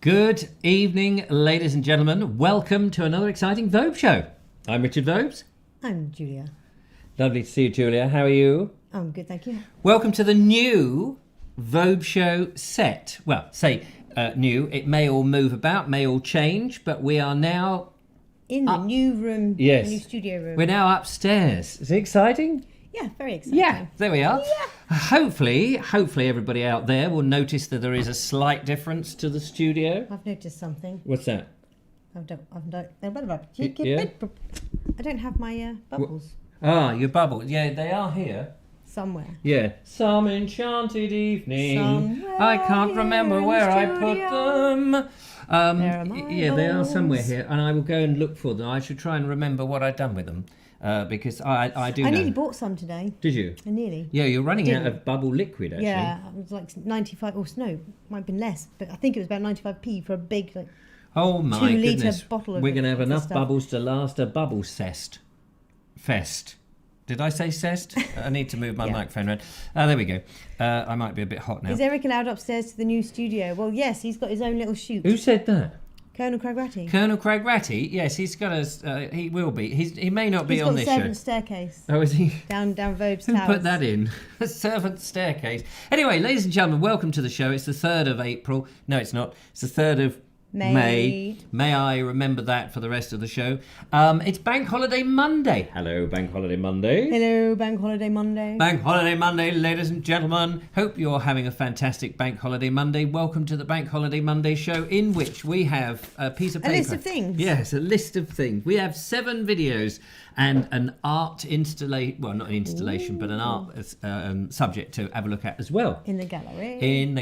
Good evening, ladies and gentlemen. Welcome to another exciting Vobes Show. I'm Richard Vobes. I'm Julia. Lovely to see you, Julia. How are you? I'm good, thank you. Welcome to the new Vobes Show set. Well, say new. It may all move about, may all change, but we are now in the new room, yes, the new studio room. We're now upstairs. Is it exciting? Yeah, very exciting. Yeah, there we are. Yeah. Hopefully everybody out there will notice that there is a slight difference to the studio. I've noticed something. What's that? I don't have my bubbles. Your bubbles. Yeah, they are here. Somewhere. Yeah. Some enchanted evening. Somewhere I can't remember where I put them. There are my yeah, they are bubbles. somewhere here, and I will go and look for them. I should try and remember what I've done with them. Because I do know. I nearly bought some today. Did you? I nearly. Yeah, you're running out of bubble liquid, actually. Yeah, it was like 95, or no, might have been less, but I think it was about 95p for a big, like, oh my 2 litre goodness. bottle of We're going to have enough stuff. bubbles to last a bubble fest. Did I say cest? I need to move my Yeah. microphone around. There we go. I might be a bit hot now. Is Eric allowed upstairs to the new studio? Well, yes, he's got his own little shoot. Who said that? Colonel Crowhurst. Colonel Crowhurst, yes, he's got a. He will be. He may not be He's on got this the servant show. staircase. Oh, is he? Down Vobes Who Towers. put that in? A servant staircase. Anyway, ladies and gentlemen, welcome to the show. It's the 3rd of April. No, it's not. It's the 3rd of May. May I remember that for the rest of the show. It's Bank Holiday Monday. Hello, Bank Holiday Monday. Hello, Bank Holiday Monday. Bank Holiday Monday, ladies and gentlemen. Hope you're having a fantastic Bank Holiday Monday. Welcome to the Bank Holiday Monday show, in which we have a piece of paper. A list of things. Yes, a list of things. We have 7 videos and an art installation. Well, not an installation, but an art subject to have a look at as well. In the gallery. In the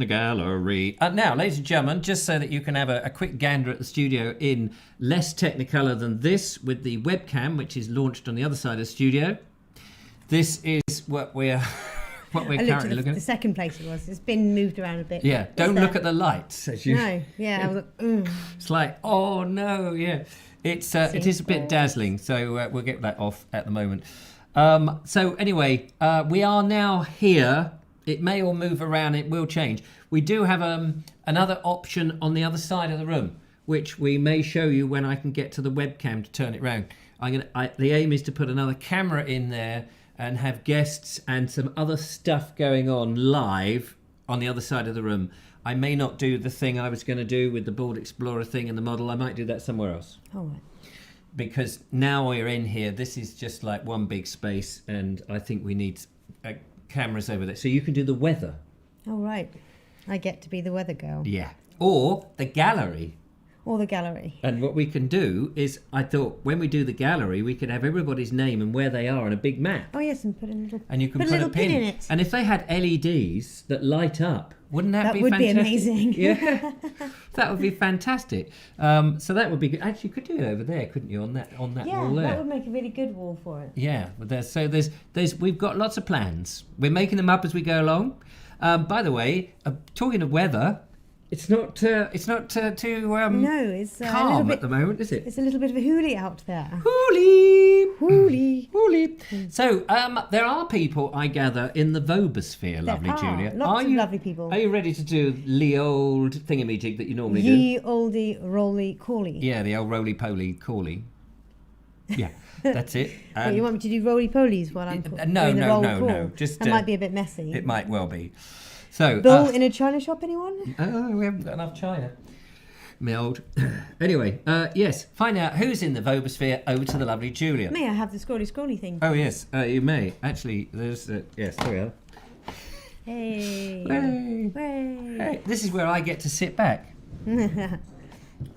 gallery. Now, ladies and gentlemen, just so that you can have a quick gander at the studio in less Technicolor than this, with the webcam, which is launched on the other side of the studio. This is what we're currently looking at. The second place it was. It's been moved around a bit. Yeah, don't look at the lights. As you... No, yeah. I was like, It's like, oh no, yeah. It is a bit dazzling, so we'll get that off at the moment. So anyway, we are now here. It may all move around. It will change. We do have another option on the other side of the room, which we may show you when I can get to the webcam to turn it round. The aim is to put another camera in there and have guests and some other stuff going on live on the other side of the room. I may not do the thing I was going to do with the Board Explorer thing and the model. I might do that somewhere else. all right. Because now we're in here, this is just like one big space, and I think we need cameras over there. So you can do the weather. All right. I get to be the weather girl. Yeah. Or the gallery. Or the gallery. And what we can do is, I thought, when we do the gallery, we could have everybody's name and where they are on a big map. Oh, yes, and put a little, And you can put a little pin in it. And if they had LEDs that light up, wouldn't that be would fantastic? be amazing. Yeah, that would be fantastic. So that would be good. Actually, you could do it over there, couldn't you? On that wall there. Yeah, that would make a really good wall for it. Yeah, but we've got lots of plans. We're making them up as we go along. By the way, talking of weather, it's not too No, it's a calm little bit, at the moment, is it? It's a little bit of a hoolie out there. Hoolie. So there are people, I gather, in the Vobosphere, lovely Julia. Lots of lovely people. Are you ready to do the old thingamajig that you normally do? Ye olde roly cally. Yeah, the old roly-poly cally. Yeah, that's it. What, you want me to do roly polies while I'm doing the roll call? Just that might be a bit messy. It might well be. So, Bull in a china shop, anyone? Oh, we haven't got enough china. Me old. Anyway, yes, find out who's in the Vobosphere. Over to the lovely Julia. May I have the scrolly thing? Oh yes, you may. Actually, there's yes, there we are. Hey. Hey. Hooray. Hey, this is where I get to sit back.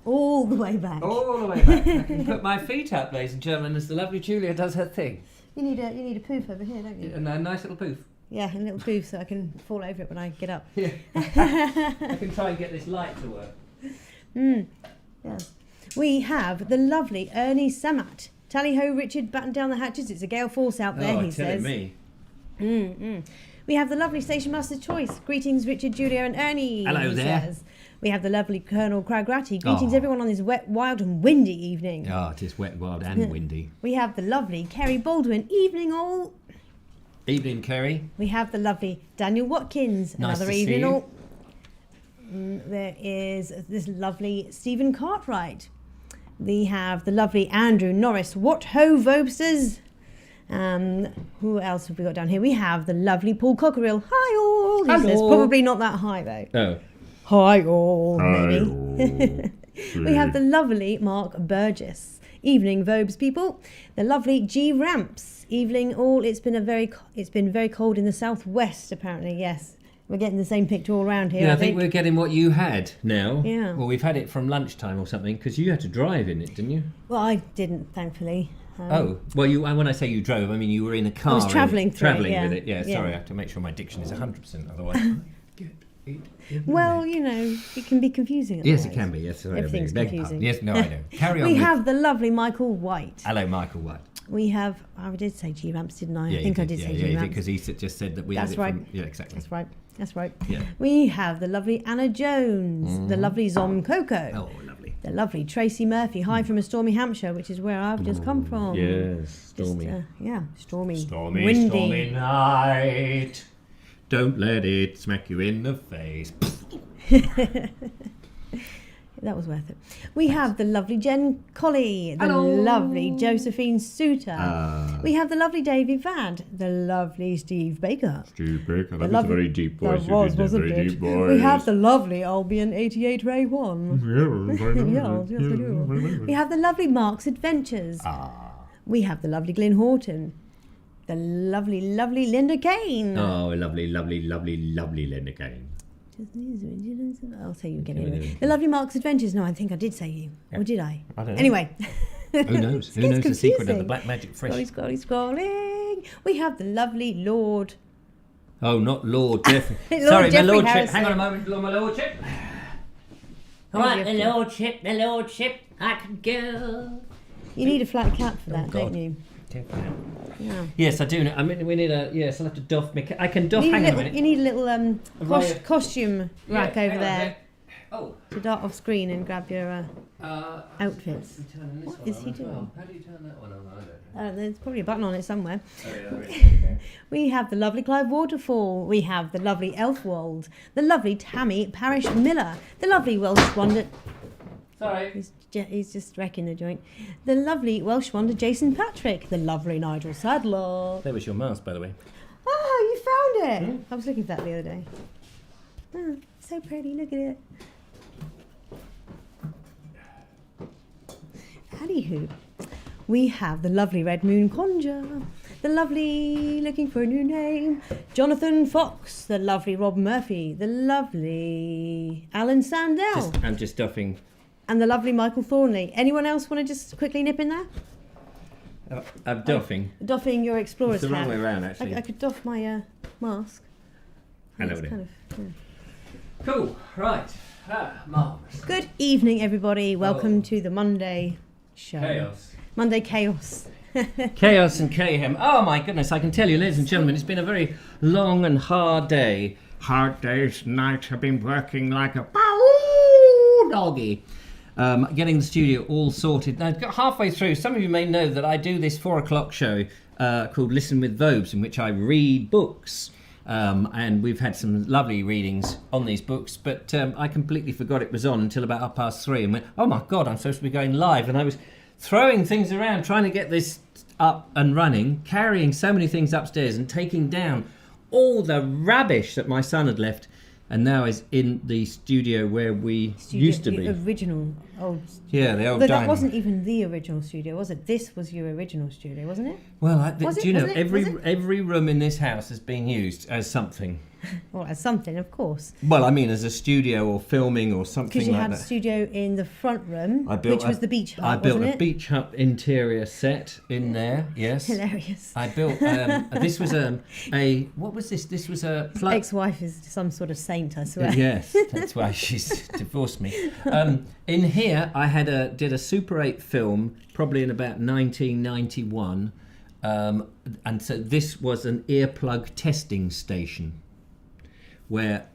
All the way back. All the way back. I can put my feet up, ladies and gentlemen, as the lovely Julia does her thing. You need a poof over here, don't you? And a nice little poof. Yeah, a little poof so I can fall over it when I get up. Yeah. I can try and get this light to work. Yes. We have the lovely Ernie Samat. Tally ho, Richard, batten down the hatches. It's a gale force out there, he says. Me. We have the lovely Station Master's Choice. Greetings, Richard, Julia, and Ernie. Hello he there. Says. We have the lovely Colonel Cragratty. Greetings, everyone, on this wet, wild, and windy evening. Oh, it is wet, wild, and windy. We have the lovely Kerry Baldwin. Evening, all. Evening, Kerry. We have the lovely Daniel Watkins. Nice Another to see evening, you. all. There is this lovely Stephen Cartwright. We have the lovely Andrew Norris. What ho, Vobesters! Who else have we got down here? We have the lovely Paul Cockerill. Hi all! He says, probably not that high though. Oh. Hi all, maybe. We have the lovely Mark Burgess. Evening, Vobes people. The lovely G Ramps. Evening all. It's been very cold in the southwest apparently. Yes, we're getting the same picture all around here. Yeah, I think we're getting what you had now. Yeah. Well, we've had it from lunchtime or something because you had to drive in it, didn't you? Well, I didn't, thankfully. Well, when I say you drove, I mean you were in a car. I was travelling through it, Travelling yeah. with it. Yeah. Yeah. Sorry, I have to make sure my diction is 100%. Otherwise, Well, you know, it can be confusing. Yes, it otherwise. can be. Yes, sorry, Everything's beg your confusing. pardon. Yes, no, I know. Carry on. We with- have the lovely Michael White. Hello, Michael White. We have. I did say G Ramps, didn't I? Yeah, I think you I did say G Yeah, Ramps. because he just said that we That's had it right. from... Yeah, exactly. That's right. That's right. Yeah. We have the lovely Anna Jones, the lovely Zom Coco, Oh, lovely. the lovely Tracy Murphy. Hi from a stormy Hampshire, which is where I've just come from. Yes, Just, stormy. yeah, stormy. Stormy, windy. stormy night. Don't let it smack you in the face. That was worth it. We have the lovely Jen Colley, the Hello. lovely Josephine Suter. Ah. We have the lovely Davy Vad, the lovely Steve Baker. Steve Baker, The lovely- very deep voice. That was, wasn't it? We have the lovely Albion 88 Ray 1. Yes, yes, we do. We have the lovely Mark's Adventures. We have the lovely Glyn Horton. The lovely, lovely Linda Kane. Oh, lovely, lovely, lovely, lovely Linda Kane. I'll say you again Okay, anyway. we do. The lovely Mark's Adventures. No, I think I did say you. Or did I? I don't know. Anyway. Who knows? Who It's knows the secret of the confusing. black magic fresh? Scrolling. We have the lovely Lord. Oh, not Lord Jeffrey. Lord Sorry, Jeffrey my lordship. Harrison. Hang on a moment, my lordship. All right, the lordship, I can go. You need a flat cap for that, God. don't you? Yeah. Yes, I do. I mean, we need a. Yes, I'll have to doff. I can doff. You Hang need, on a a little, minute. you need a little right. costume rack Yeah, over hang on a there minute. Oh. to dart off screen and grab your outfits. Turning this What one is on he as well. doing? How do you turn that one on? I don't know. There's probably a button on it somewhere. Oh, yeah, there is. Okay. We have the lovely Clive Waterfall. We have the lovely Elfwald. The lovely Tammy Parish Miller. The lovely Welsh Wonder. Sorry. He's just wrecking the joint. The lovely Welsh Wonder Jason Patrick. The lovely Nigel Sadler. There was your mask, by the way. Oh, you found it! I was looking for that the other day. Oh, so pretty, look at it. Anywho, we have the lovely Red Moon Conjure, the lovely, looking for a new name, Jonathan Fox, the lovely Rob Murphy, the lovely Alan Sandell, I'm just doffing. and the lovely Michael Thornley. Anyone else want to just quickly nip in there? I'm doffing. Doffing your explorer's It's the wrong hat. way around, actually. I could doff my mask. Hello It's there. kind of, yeah. Cool. Right. Marvellous. Good evening, everybody. Welcome to the Monday show. Chaos. Monday chaos. Chaos and Mayhem. Oh my goodness, I can tell you, ladies and gentlemen, it's been a very long and hard day. Hard days, nights, I've been working like a doggy. Getting the studio all sorted. Now, halfway through, some of you may know that I do this 4 o'clock show called Listen with Vobes, in which I read books. And we've had some lovely readings on these books, but I completely forgot it was on until about 3:30 and went, oh my God, I'm supposed to be going live. And I was throwing things around, trying to get this up and running, carrying so many things upstairs and taking down all the rubbish that my son had left and now is in the studio where we used to be. The original old. Yeah, the old But that dining. wasn't even the original studio, was it? This was your original studio, wasn't it? Well, Was do it? you know, Was it? Was it? every room in this house is being used as something. Or as something, of course. Well, I mean, as a studio or filming or something Because you like had a that. studio in the front room, which was the beach hut, I built wasn't a it? beach hut interior set in there. Yes. Hilarious. I built. This was a. What was this? This was a. Ex-wife is some sort of saint, I swear. Yes, that's why she's divorced me. In here, I did a Super 8 film, probably in about 1991, and so this was an earplug testing station, where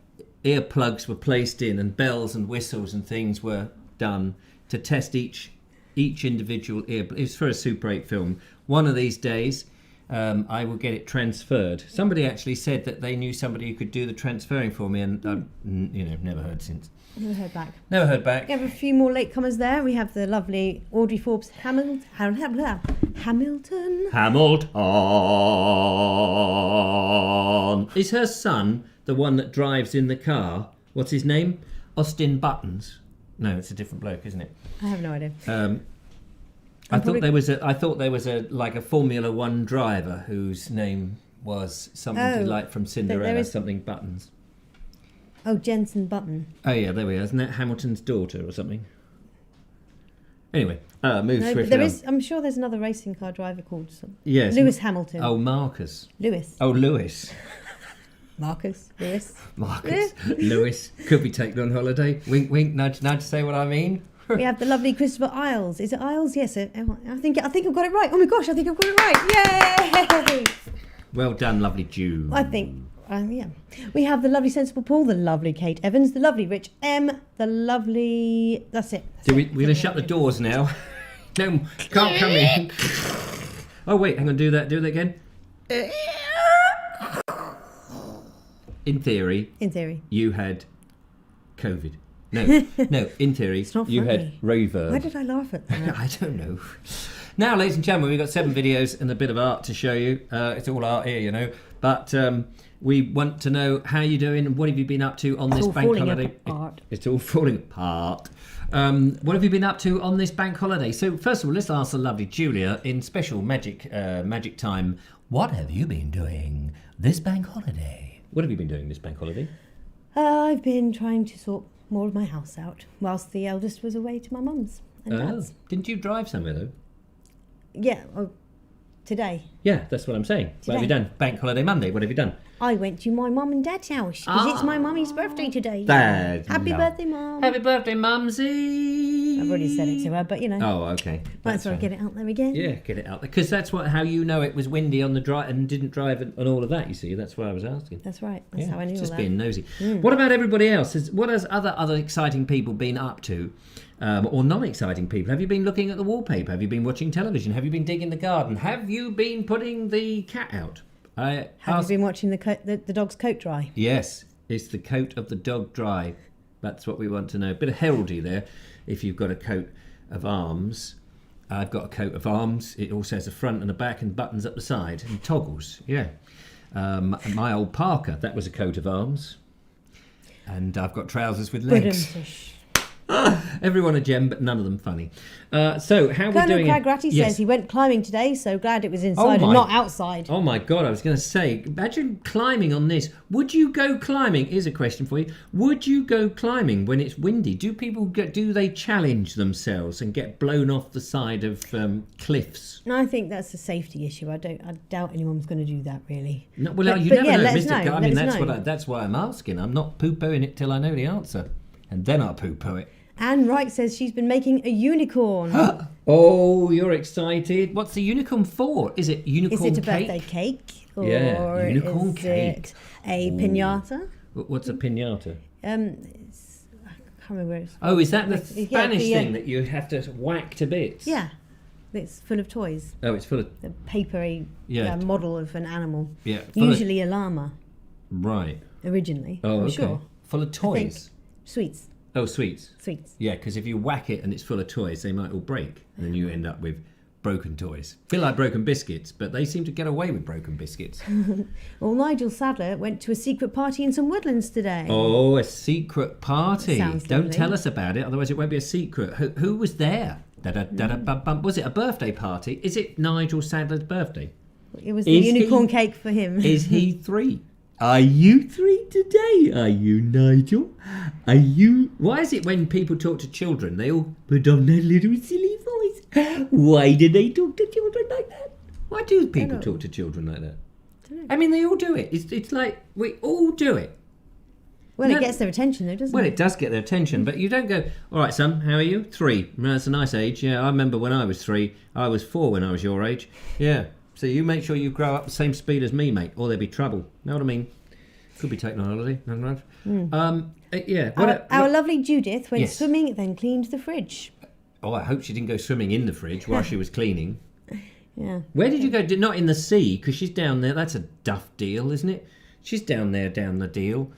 earplugs were placed in and bells and whistles and things were done to test each individual ear. It was for a Super 8 film. One of these days, I will get it transferred. Somebody actually said that they knew somebody who could do the transferring for me, and I've never heard since. Never heard back. Never heard back. We have a few more latecomers there. We have the lovely Audrey Forbes Hamilton. Is her son the one that drives in the car? What's his name? Austin Buttons. No, it's a different bloke, isn't it? I have no idea. I thought there was a like a Formula One driver whose name was something like from Cinderella, something Buttons. Oh, Jensen Button. Oh yeah, there we are. Isn't that Hamilton's daughter or something? Anyway, move No, swiftly there on. is. I'm sure there's another racing car driver called Yes. Lewis Hamilton. Oh, Marcus. Lewis. Oh, Lewis. Marcus. Lewis. Marcus. Lewis. Could be taken on holiday. Wink, wink, nudge, nudge, say what I mean. We have the lovely Christopher Isles. Is it Isles? Yes. I think I've got it right. Oh my gosh, I think I've got it right. Yay! Well done, lovely Jew. I think. Yeah. We have the lovely Sensible Paul, the lovely Kate Evans, the lovely Rich M, the lovely. That's it. We're going to shut the doors now. No, can't come in. Oh wait, hang on. Do that again. In theory, you had COVID. No. In theory, It's not you funny. had reverb. Why did I laugh at that? I don't know. Now, ladies and gentlemen, we've got 7 videos and a bit of art to show you. It's all art here, you know. But we want to know how you're doing and what have you been up to on this bank holiday. It's all falling apart. What have you been up to on this bank holiday? So, first of all, let's ask the lovely Julia in special magic time. What have you been doing this bank holiday? What have you been doing this bank holiday? I've been trying to sort more of my house out whilst the eldest was away to my mum's and dad's. Didn't you drive somewhere though? Yeah, today. Yeah, that's what I'm saying. What have you done? Bank holiday Monday, what have you done? I went to my mum and dad's house because it's my mummy's birthday today. Happy birthday, Mum. Happy birthday, Mumsy. I've already said it to her, but you know. Oh, okay. Might as well get it out there again. Yeah, get it out there. Because that's how you know it was windy on the drive and didn't drive and all of that, you see. That's why I was asking. That's right. That's how I knew all Just that. being nosy. What about everybody else? What has other exciting people been up to? Or non-exciting people? Have you been looking at the wallpaper? Have you been watching television? Have you been digging the garden? Have you been putting the cat out? Have you been watching the dog's coat dry? Yes, it's the coat of the dog dry. That's what we want to know. A bit of heraldry there. If you've got a coat of arms, I've got a coat of arms. It also has a front and a back and buttons up the side and toggles. Yeah. My old Parker, that was a coat of arms. And I've got trousers with legs. Everyone a gem, but none of them funny. So how are we doing? Colonel Cragratty says he went climbing today, so glad it was inside and not outside. Oh my God, I was going to say, imagine climbing on this. Would you go climbing? Here's a question for you. Would you go climbing when it's windy? Do people do they challenge themselves and get blown off the side of cliffs? No, I think that's a safety issue. I doubt anyone's going to do that really. No, well, you never know, Mr. I mean, know. that's why I'm asking. I'm not poo-pooing it till I know the answer, and then I'll poo-poo it. Anne Wright says she's been making a unicorn. Oh, you're excited. What's the unicorn for? Is it unicorn cake? Is it a birthday cake? Or yeah, unicorn is cake. It a piñata? What's a piñata? I can't remember where it's. Oh, is that the Spanish thing that you have to whack to bits? Yeah. It's full of toys. Oh, it's full of... A papery model of an animal. Yeah. Usually a llama. Right. Originally. Oh, I'm okay. sure. Full of toys? Sweets. Oh, sweets. Sweets. Yeah, because if you whack it and it's full of toys, they might all break. And then you end up with broken toys. Feel like broken biscuits, but they seem to get away with broken biscuits. Well, Nigel Sadler went to a secret party in some woodlands today. Oh, a secret party. Sounds Don't lovely. tell us about it, otherwise it won't be a secret. Who was there? Was it a birthday party? Is it Nigel Sadler's birthday? It was the unicorn cake for him. Is he 3? Are you 3 today? Are you, Nigel? Are you... Why is it when people talk to children, they all put on their little silly voice? Why do they talk to children like that? Why do people talk to children like that? I mean, they all do it. It's like, we all do it. Well, it gets their attention, though, doesn't it? Well, it does get their attention, but you don't go, all right, son, how are you? 3. That's a nice age. Yeah, I remember when I was 3. I was 4 when I was your age. Yeah. So you make sure you grow up the same speed as me, mate, or there'll be trouble. Know what I mean? Could be taken on holiday. Yeah. Our lovely Judith went swimming, then cleaned the fridge. Oh, I hope she didn't go swimming in the fridge while she was cleaning. Yeah. Where did you go? Not in the sea, because she's down there. That's a duff deal, isn't it? She's down there, down the deal.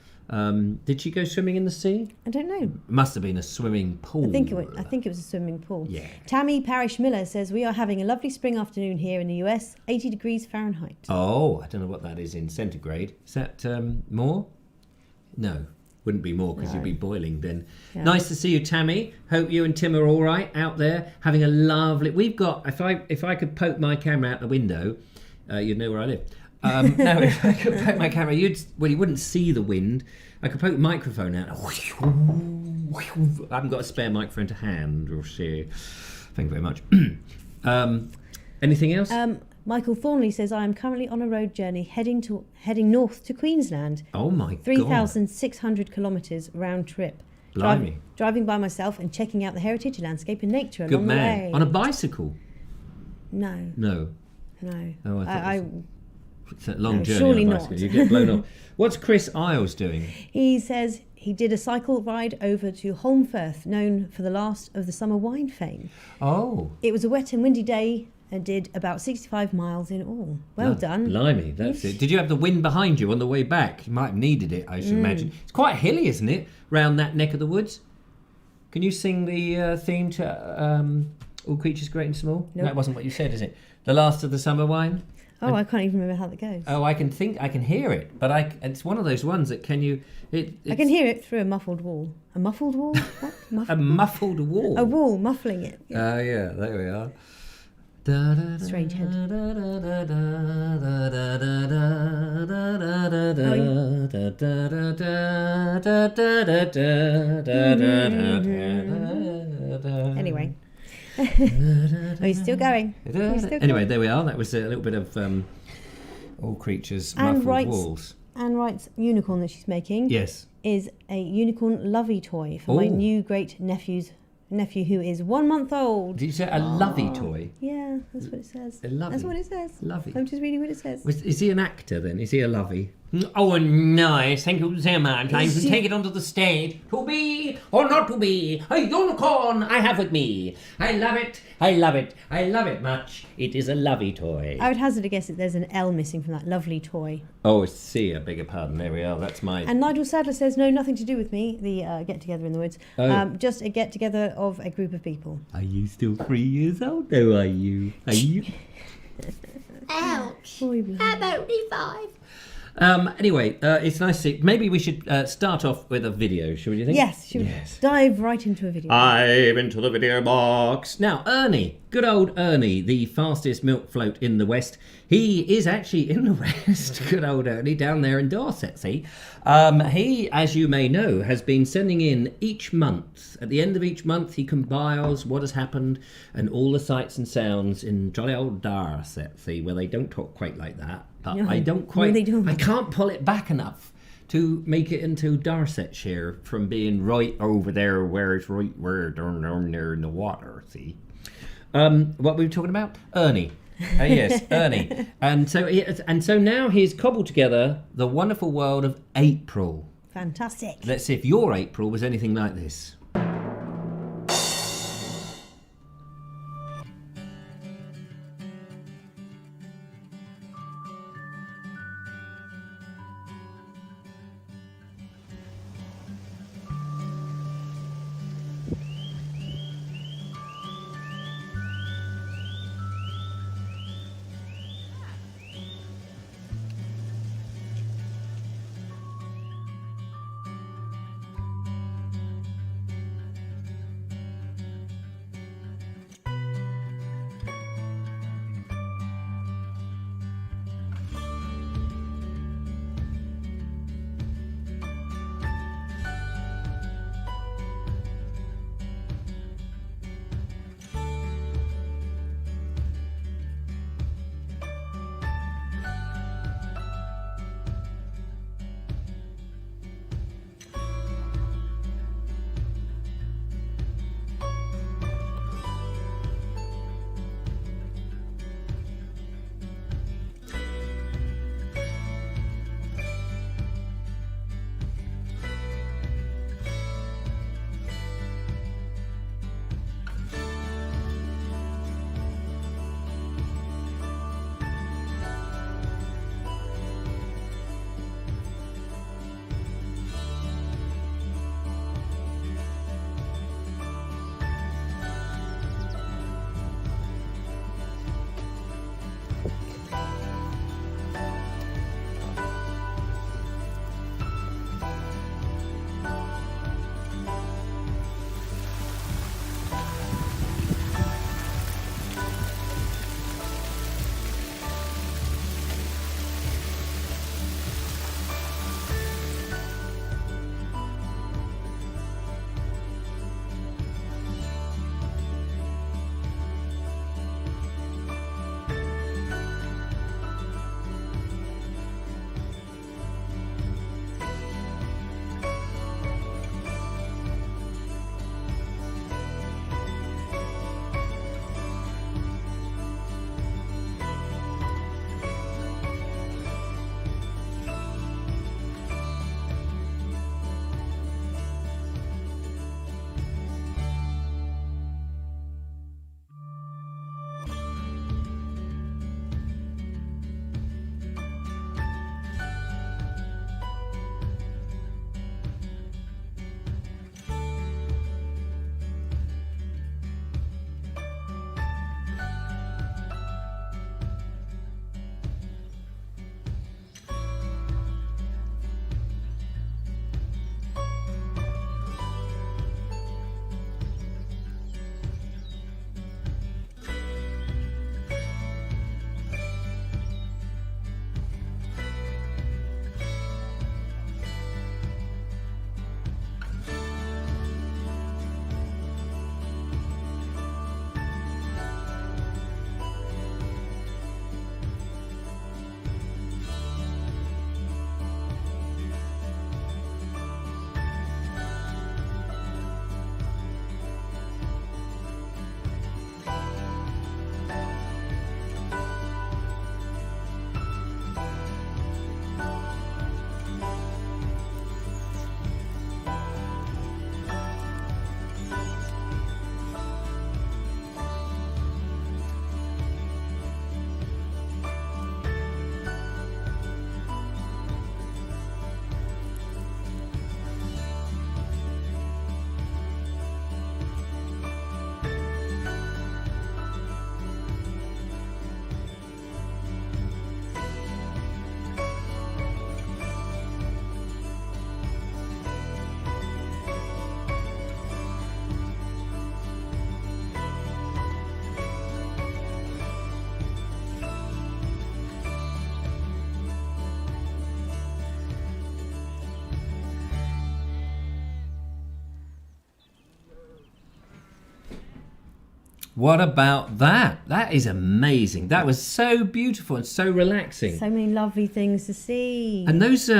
Did she go swimming in the sea? I don't know. Must have been a swimming pool. I think it was a swimming pool. Yeah. Tammy Parish Miller says, we are having a lovely spring afternoon here in the US, 80 degrees Fahrenheit. Oh, I don't know what that is in centigrade. Is that more? No, wouldn't be more because you'd be boiling then. Yeah. Nice to see you, Tammy. Hope you and Tim are all right out there having a lovely... We've got... If I could poke my camera out the window, you'd know where I live. No, if I could poke my camera, you wouldn't see the wind. I could poke the microphone out. I haven't got a spare microphone to hand or share. Thank you very much. Anything else? Michael Thornley says, I am currently on a road journey heading north to Queensland. Oh my God. 3,600 kilometres round trip. Driving by myself and checking out the heritage, landscape and nature along the way. On a bicycle? No. No. Oh, I thought it's a long journey surely on a bicycle. Not. You get blown off. What's Chris Isles doing? He says he did a cycle ride over to Holmfirth, known for the last of the summer wine fame. Oh. It was a wet and windy day and did about 65 miles in all. Well done. Blimey, that's it. Did you have the wind behind you on the way back? You might have needed it, I should imagine. It's quite hilly, isn't it, round that neck of the woods? Can you sing the theme to All Creatures Great and Small? Nope. That wasn't what you said, is it? The last of the summer wine? Oh, I can't even remember how that goes. Oh, I can hear it, but it's one of those ones that I can hear it through a muffled wall. A muffled wall? What? A muffled wall? A wall muffling it. Yeah. Yeah, there we are. Strange head. Anyway. Oh, he's still going. Anyway, there we are. That was a little bit of All Creatures, Muffled Walls. Anne Wright's unicorn that she's making is a unicorn lovey toy for my new great nephew who is 1 month old. Did you say a lovey toy? Yeah, that's what it says. That's what it says. Lovey. I'm just reading what it says. Is he an actor then? Is he a lovey? Oh, nice. Thank you so much. I can take it onto the stage. To be or not to be, a unicorn I have with me. I love it. I love it. I love it much. It is a lovey toy. I would hazard a guess that there's an L missing from that lovely toy. Oh, I see. I beg your pardon. There we are. That's my... And Nigel Sadler says, no, nothing to do with me, the get-together in the woods. Just a get-together of a group of people. Are you still 3 years old? No, are you? Are you? Ouch. I'm only 5. Anyway, it's nice to see. Maybe we should start off with a video, should we think? Yes, should we dive right into a video? Dive into the video box. Now, Ernie, good old Ernie, the fastest milk float in the West. He is actually in the West. Good old Ernie, down there in Dorset, see? He, as you may know, has been sending in each month. At the end of each month, he compiles what has happened and all the sights and sounds in jolly old Dorset, see, where they don't talk quite like that. No, I don't quite... No, they don't. I can't pull it back enough to make it into Dorsetshire from being right over there where it's right where down there in the water, see? What were we talking about? Ernie. Yes, Ernie. And so now he's cobbled together the wonderful world of April. Fantastic. Let's see if your April was anything like this. What about that? That is amazing. That was so beautiful and so relaxing. So many lovely things to see. And those,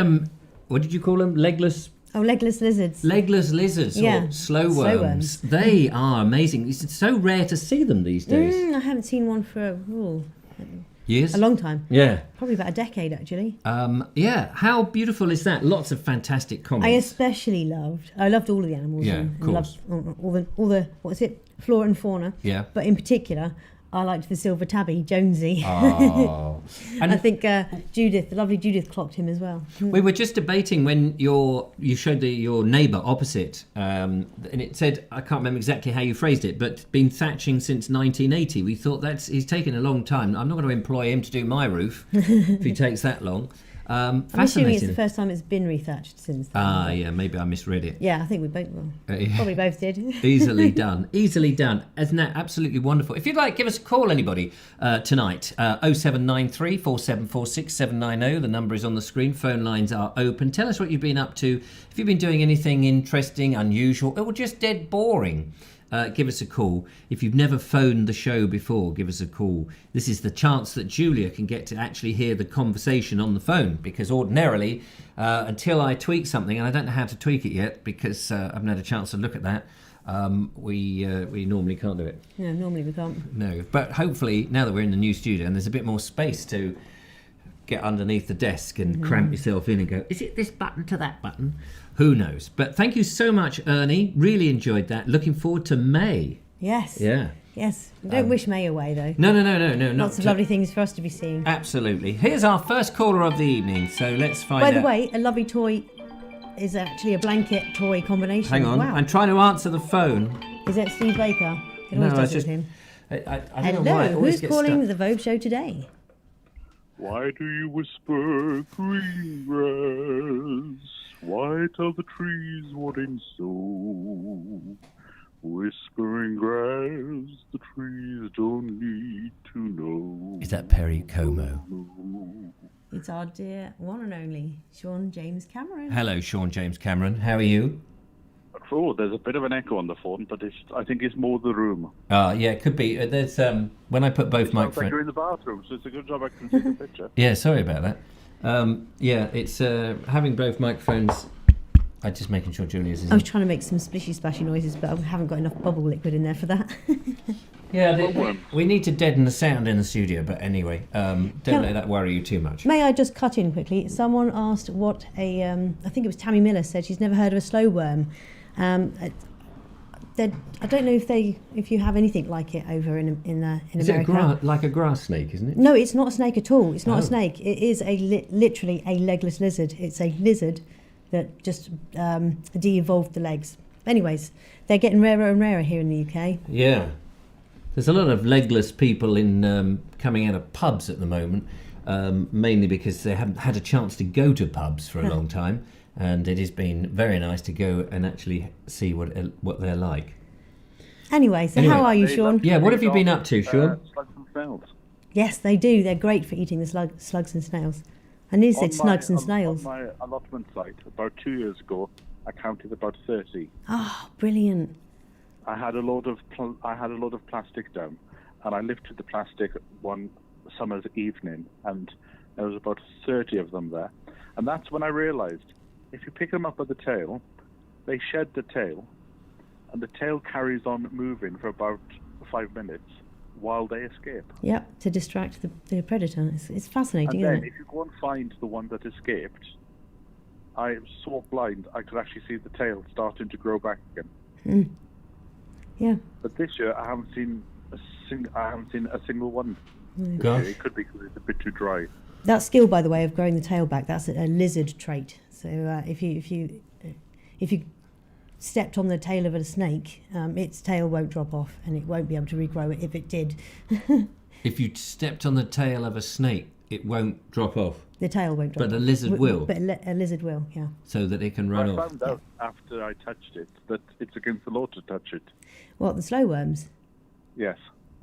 what did you call them? Legless lizards. Legless lizards or slow worms. They are amazing. It's so rare to see them these days. I haven't seen one for years. a long time. Yeah. Probably about a decade, actually. Yeah. How beautiful is that? Lots of fantastic comments. I especially loved all of the animals. Yeah, and of course. Loved all the what is it? Flora and fauna. Yeah. But in particular, I liked the silver tabby, Jonesy. Oh. And I think Judith, the lovely Judith, clocked him as well. We were just debating when you showed your neighbour opposite, and it said, I can't remember exactly how you phrased it, but been thatching since 1980. We thought he's taken a long time. I'm not going to employ him to do my roof if he takes that long. I'm assuming it's the first time it's been rethatched since then. Yeah, maybe I misread it. Yeah, I think we both probably both did. Easily done. Isn't that absolutely wonderful? If you'd like, give us a call, anybody, tonight. 0793 4746 790. The number is on the screen. Phone lines are open. Tell us what you've been up to. If you've been doing anything interesting, unusual, or just dead boring, give us a call. If you've never phoned the show before, give us a call. This is the chance that Julia can get to actually hear the conversation on the phone, because ordinarily, until I tweak something, and I don't know how to tweak it yet because I haven't had a chance to look at that, we normally can't do it. No, normally we can't. No, but hopefully now that we're in the new studio and there's a bit more space to get underneath the desk and cramp yourself in and go, is it this button to that button? Who knows? But thank you so much, Ernie. Really enjoyed that. Looking forward to May. Yes. Yeah. Yes. Don't wish May away, though. No. Lots of lovely things for us to be seeing. Absolutely. Here's our first caller of the evening. So let's find out. By the way, a lovely toy is actually a blanket toy combination. Hang on. Wow. I'm trying to answer the phone. Is that Steve Baker? It always does with him. I don't know why it Hello, always who's gets calling stuck. the Vobes Show today? Why do you whisper green grass? Why tell the trees what in sow? Whispering grass, the trees don't need to know. Is that Perry Como? It's our dear one and only Sean James Cameron. Hello, Sean James Cameron. How are you? Oh, there's a bit of an echo on the phone, but I think it's more the room. Yeah, it could be. There's when I put both Sounds like microphones. you're in the bathroom, so it's a good job I can see the picture. Yeah, sorry about that. It's having both microphones. I'm just making sure Julia's is. I was trying to make some splishy splashy noises, but I haven't got enough bubble liquid in there for that. We need to deaden the sound in the studio, but anyway, don't let that worry you too much. May I just cut in quickly? Someone asked what I think it was Tammy Miller said she's never heard of a slow worm. I don't know if you have anything like it over in Is America. it like a grass snake, isn't it? No, it's not a snake at all. It's not a snake. It is literally a legless lizard. It's a lizard that just de-evolved the legs. Anyways, they're getting rarer and rarer here in the UK. Yeah. There's a lot of legless people coming out of pubs at the moment, mainly because they haven't had a chance to go to pubs for a long time, and it has been very nice to go and actually see what they're like. Anyway, how are you, Sean? Yeah, what have you been up to, Sean? Slugs and snails. Yes, they do. They're great for eating the slugs and snails. I nearly said snugs and snails. On my allotment site, about 2 years ago, I counted about 30. Oh, brilliant. I had a load of plastic down, and I lifted the plastic one summer's evening, and there was about 30 of them there. And that's when I realised, if you pick them up by the tail, they shed the tail, and the tail carries on moving for about 5 minutes while they escape. Yep, to distract the predator. It's fascinating, And then isn't it? if you go and find the one that escaped, I am so blind I could actually see the tail starting to grow back again. Yeah. But this year I haven't seen a single one. Gosh. It could be because it's a bit too dry. That skill, by the way, of growing the tail back, that's a lizard trait. So if you stepped on the tail of a snake, its tail won't drop off, and it won't be able to regrow it if it did. If you stepped on the tail of a snake, it won't drop off. The tail won't drop But off. a lizard will. But a lizard will, yeah. So that it can run I off. found out after I touched it that it's against the law to touch it. What, the slow worms? Yes.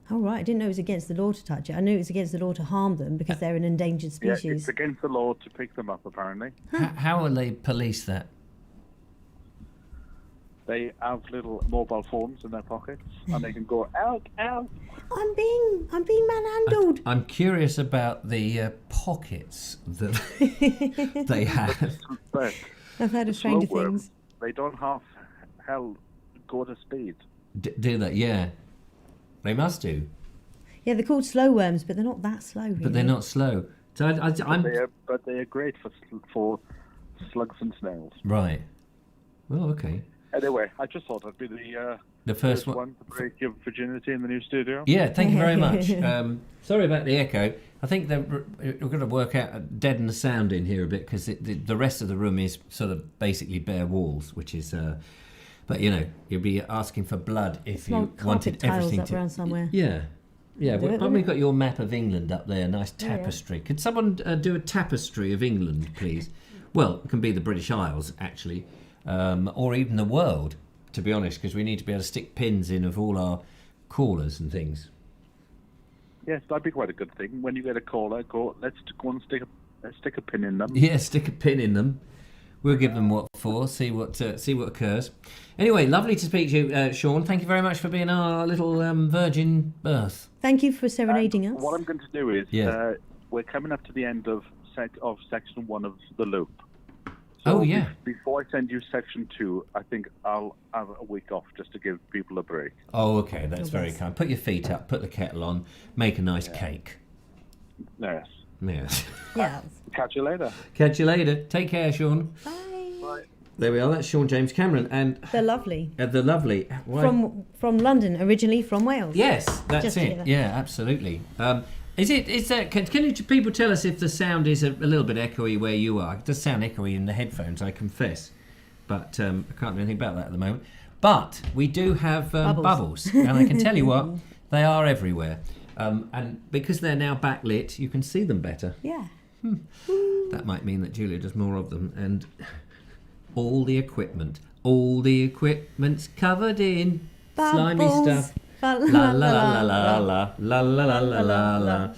Oh, right. I didn't know it was against the law to touch it. I knew it was against the law to harm them because they're an endangered Yeah, species. it's against the law to pick them up, apparently. How will they police that? They have little mobile phones in their pockets, and they can go, "Help, help!" I'm being manhandled. I'm curious about the pockets that they have. But I've heard of stranger things. they don't half hell go to speed. Do that? Yeah, they must do. Yeah, they're called slow worms, but they're not that slow. Really. But they're not slow. So I'm But they are great for slugs and snails. right. Oh, okay. Anyway, I just thought I'd be The first one. to break your virginity in the new studio. Yeah, thank you very much. Sorry about the echo. I think we're going to work out deaden the sound in here a bit because the rest of the room is sort of basically bare walls, which is. But you'd be asking for blood if you wanted everything up around somewhere. Yeah. Yeah, Do it, when we've got your map of England up there, nice tapestry. Could someone do a tapestry of England, please? Well, it can be the British Isles, actually, or even the world, to be honest, because we need to be able to stick pins in of all our callers and things. Yes, that'd be quite a good thing. When you get a caller, let's go and stick a pin in them. Yeah, stick a pin in them. We'll give them what for, see what occurs. Anyway, lovely to speak to you, Sean. Thank you very much for being our little virgin birth. Thank you for serenading us. What I'm going to do is, we're coming up to the end of section 1 of the loop. So before I send you section 2, I think I'll have a week off just to give people a break. Oh, okay, that's very kind. Put your feet up, put the kettle on, make a nice cake. Yes. Yes. Yeah. Catch you later. Catch you later. Take care, Sean. Bye. There we are. That's Sean James Cameron, and they're lovely. The lovely from London, originally from Wales. Yes, that's it. Yeah, absolutely. Can people tell us if the sound is a little bit echoey where you are? It does sound echoey in the headphones, I confess, but I can't do anything about that at the moment. But we do have bubbles, and I can tell you what, they are everywhere. And because they're now backlit, you can see them better. Yeah. That might mean that Julia does more of them. And all the equipment's covered in slimy stuff. La la la la la la la la la la la.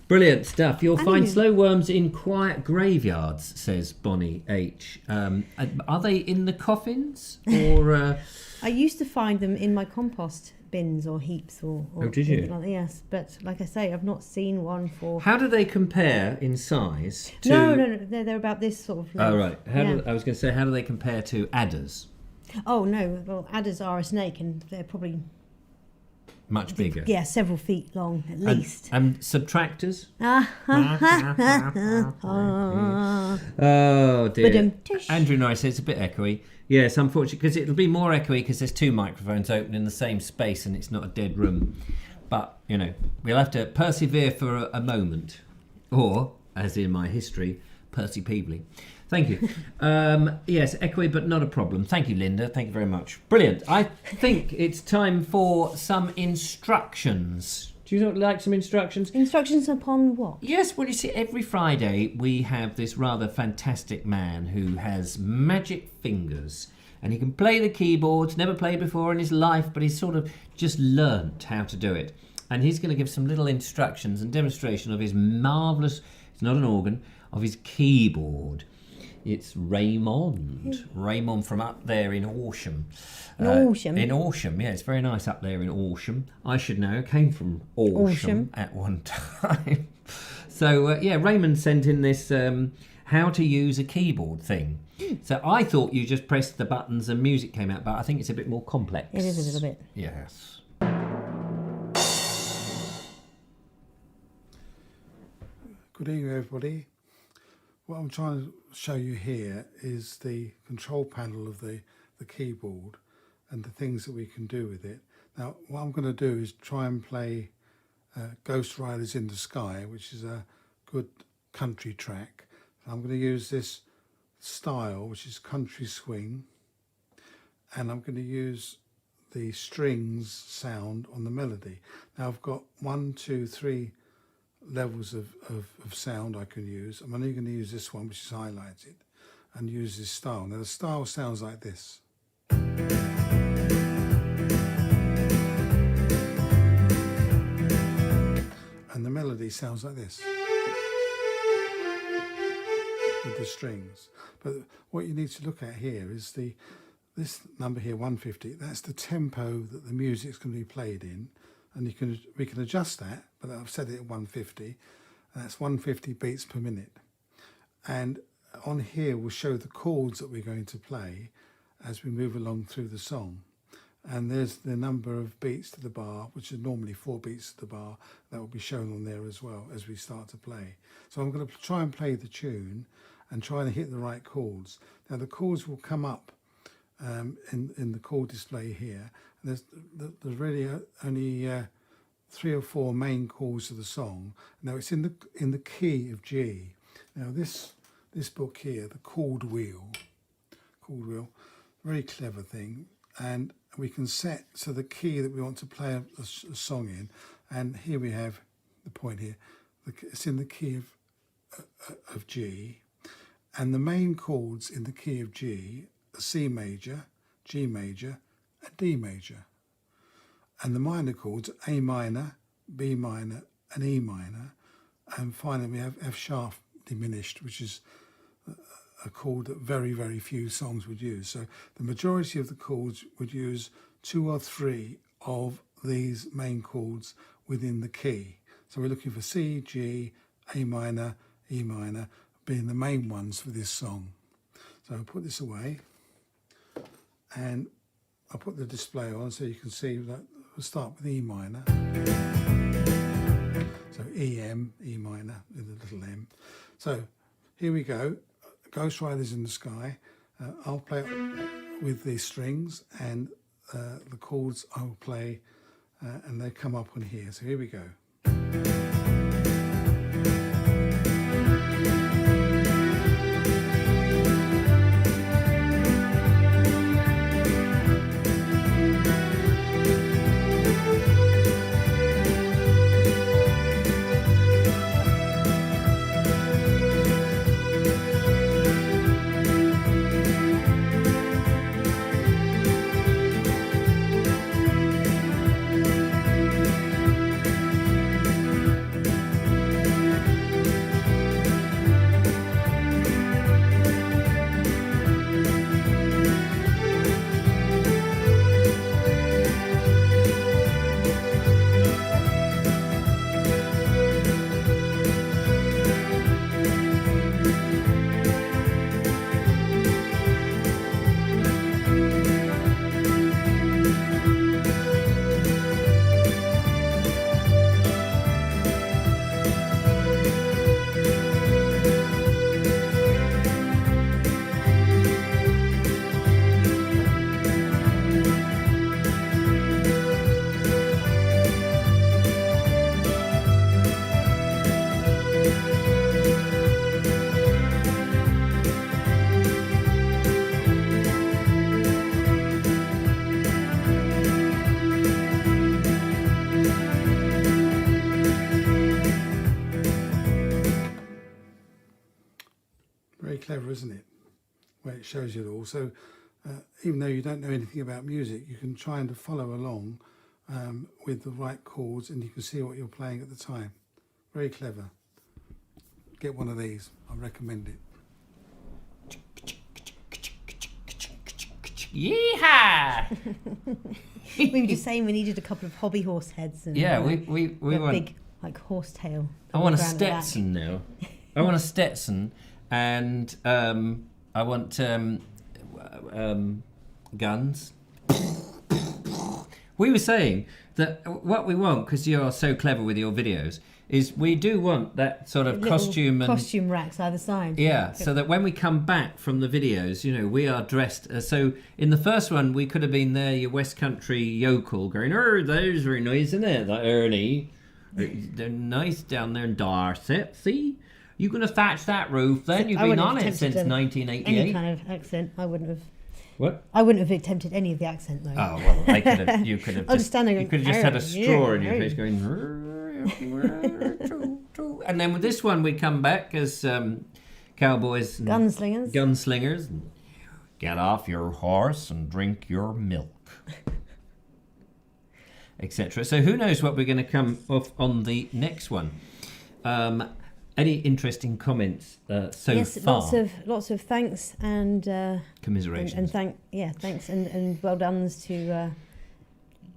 Brilliant stuff. You'll find slow worms in quiet graveyards, says Bonnie H. Are they in the coffins or? I used to find them in my compost bins or heaps or did you? Like that, yes, but like I say, I've not seen one for. How do they compare in size to? No, they're about this sort of length. Oh right. I was going to say, how do they compare to adders? Oh no, well adders are a snake and they're probably much bigger. Yeah, several feet long at least. And subtractors? Oh dear. Andrew Norris says it's a bit echoey. Yes, unfortunately, because it'll be more echoey because there's two microphones open in the same space and it's not a dead room. But, we'll have to persevere for a moment. Or, as in my history, Percy Peebley. Thank you. Yes, echoey, but not a problem. Thank you, Linda. Thank you very much. Brilliant. I think it's time for some instructions. Do you like some instructions? Instructions upon what? Yes, well, you see, every Friday we have this rather fantastic man who has magic fingers and he can play the keyboards, never played before in his life, but he's sort of just learnt how to do it. And he's going to give some little instructions and demonstration of his marvellous, it's not an organ, of his keyboard. It's Raymond from up there in Horsham. In Horsham, yeah, it's very nice up there in Horsham. I should know, I came from Horsham at one time. So, Raymond sent in this how to use a keyboard thing. So I thought you just pressed the buttons and music came out, but I think it's a bit more complex. It is a little bit. Yes. Good evening, everybody. What I'm trying to show you here is the control panel of the keyboard and the things that we can do with it. Now, what I'm going to do is try and play Ghost Riders in the Sky, which is a good country track. I'm going to use this style, which is country swing, and I'm going to use the strings sound on the melody. Now, I've got 1, 2, 3 levels of sound I can use. I'm only going to use this one, which is highlighted, and use this style. Now the style sounds like this. And the melody sounds like this with the strings. But what you need to look at here is the this number here, 150, that's the tempo that the music's going to be played in. And we can adjust that, but I've set it at 150. And that's 150 beats per minute. And on here we'll show the chords that we're going to play as we move along through the song. And there's the number of beats to the bar, which is normally 4 beats to the bar. That will be shown on there as well as we start to play. So I'm going to try and play the tune and try and hit the right chords. Now the chords will come up in the chord display here. And there's really only 3 or 4 main chords of the song. Now it's in the key of G. Now this book here, the chord wheel, very clever thing, and we can set so the key that we want to play a song in, and here we have the point here. It's in the key of G, and the main chords in the key of G are C major, G major, and D major, and the minor chords are A minor, B minor, and E minor, and finally we have F sharp diminished, which is a chord that very, very few songs would use. So the majority of the chords would use 2 or 3 of these main chords within the key. So we're looking for C, G, A minor, E minor being the main ones for this song. So I'll put this away and I'll put the display on so you can see that we'll start with E minor. So E, M, E minor with a little M. So here we go. Ghost Riders in the Sky. I'll play with the strings and the chords I'll play and they come up on here. So here we go. Clever, isn't it? Where it shows you it all. So even though you don't know anything about music, you can try and follow along with the right chords, and you can see what you're playing at the time. Very clever. Get one of these. I recommend it. Yeehaw! We were just saying we needed a couple of hobby horse heads. And, Yeah, we want big like horsetail. I want a Stetson now. I want a Stetson, and I want guns. We were saying that what we want, because you're so clever with your videos, is we do want that sort of costume racks either side. Yeah, so that when we come back from the videos, you know, we are dressed. So in the first one, we could have been there, your West Country yokel, going, "Oh, those very nice, isn't it? That Ernie, they're nice down there in Dorset. See, you going to thatch that roof? Then you've been on it since 1988. Any kind of accent, I wouldn't have. What? I wouldn't have attempted any of the accent though. Oh well, I could have. You could have. I was standing. You could have just had a straw in your face, going. And then with this one, we come back as cowboys, and gunslingers. And get off your horse and drink your milk, etc. So who knows what we're going to come off on the next one? Any interesting comments so yes, far? lots of thanks and Commiserations. thanks and well done's to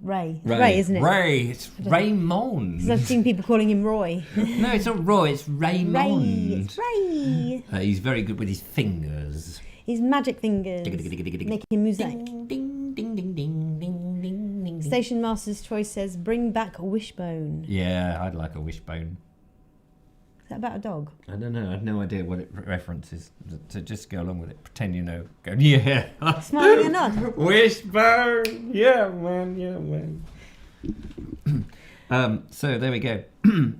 Ray. It's Ray. Ray, isn't it? Ray. It's Raymond. Because I've seen people calling him Roy. No, it's not Roy. It's Raymond. Ray. It's Ray. He's very good with his fingers. His magic fingers. Making music. Ding, ding, ding, ding, ding, ding, ding. Station Master's Choice says, bring back a wishbone. Yeah, I'd like a wishbone. Is that about a dog? I don't know. I have no idea what it references. So just go along with it. Pretend you know. Go, yeah. Smiling or not? Wishbone. Yeah, man. Yeah, man. So there we go.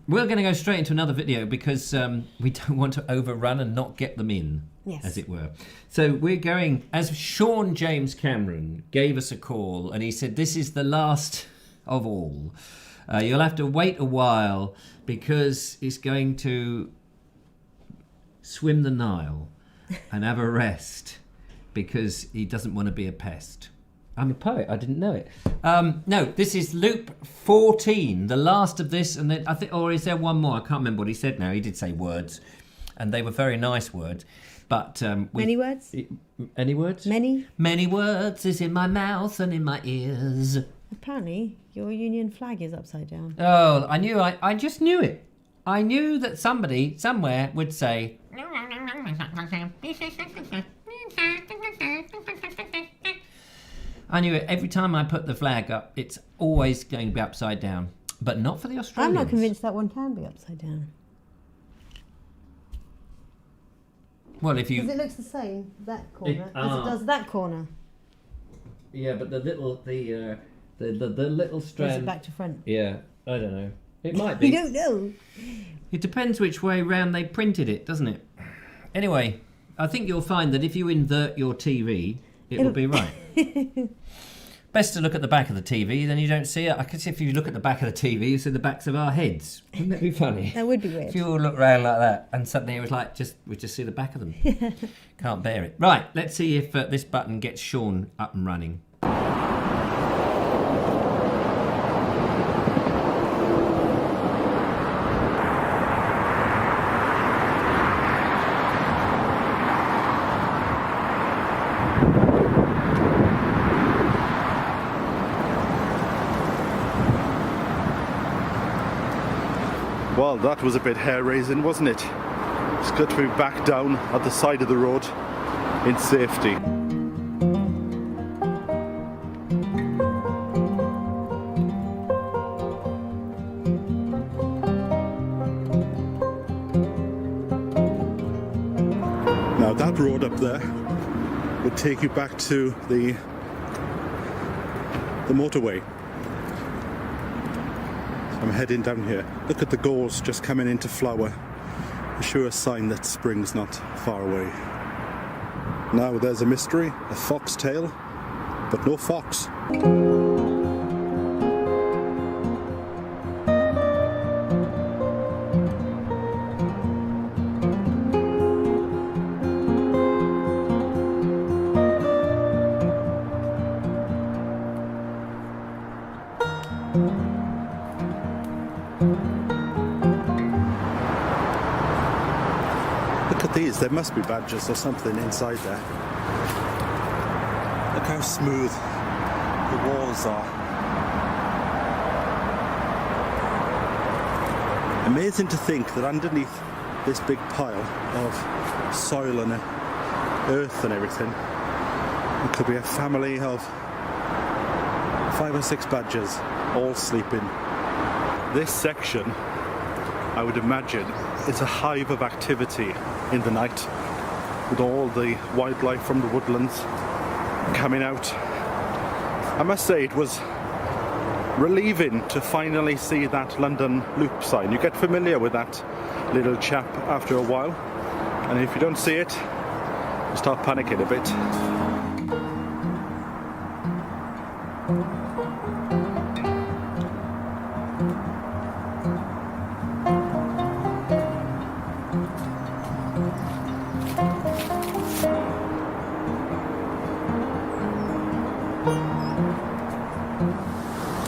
We're going to go straight into another video because we don't want to overrun and not get them in, as it were. So we're going, as Sean James Cameron gave us a call and he said, this is the last of all. You'll have to wait a while because he's going to swim the Nile and have a rest because he doesn't want to be a pest. I'm a poet. I didn't know it. No, this is loop 14, the last of this, and then I think, or is there one more? I can't remember what he said now. He did say words, and they were very nice words. But many words? Any words? Many words is in my mouth and in my ears. Apparently, your Union flag is upside down. Oh, I knew. I just knew it. I knew that somebody somewhere would say. I knew it. Every time I put the flag up, it's always going to be upside down. But not for the Australians. I'm not convinced that one can be upside down. Well, if you... Because it looks the same, that corner, as it does that corner. Yeah, but the little little strand... Goes it back to front. Yeah, I don't know. It might be. You don't know. It depends which way round they printed it, doesn't it? Anyway, I think you'll find that if you invert your TV, it'll be right. Best to look at the back of the TV, then you don't see it. I guess if you look at the back of the TV, you see the backs of our heads. Wouldn't that be funny? That would be weird. If you all look round like that, and suddenly it was like, we just see the back of them. Can't bear it. Right, let's see if this button gets Sean up and running. Well, that was a bit hair-raising, wasn't it? It's good to be back down at the side of the road in safety. Now that road up there would take you back to the motorway. I'm heading down here. Look at the gorse just coming into flower. A sure sign that spring's not far away. Now there's a mystery, a foxtail, but no fox. These, there must be badgers or something inside there. Look how smooth the walls are. Amazing to think that underneath this big pile of soil and earth and everything, there could be a family of 5 or 6 badgers all sleeping. This section, I would imagine, is a hive of activity in the night, with all the wildlife from the woodlands coming out. I must say it was relieving to finally see that London Loop sign. You get familiar with that little chap after a while, and if you don't see it, you start panicking a bit.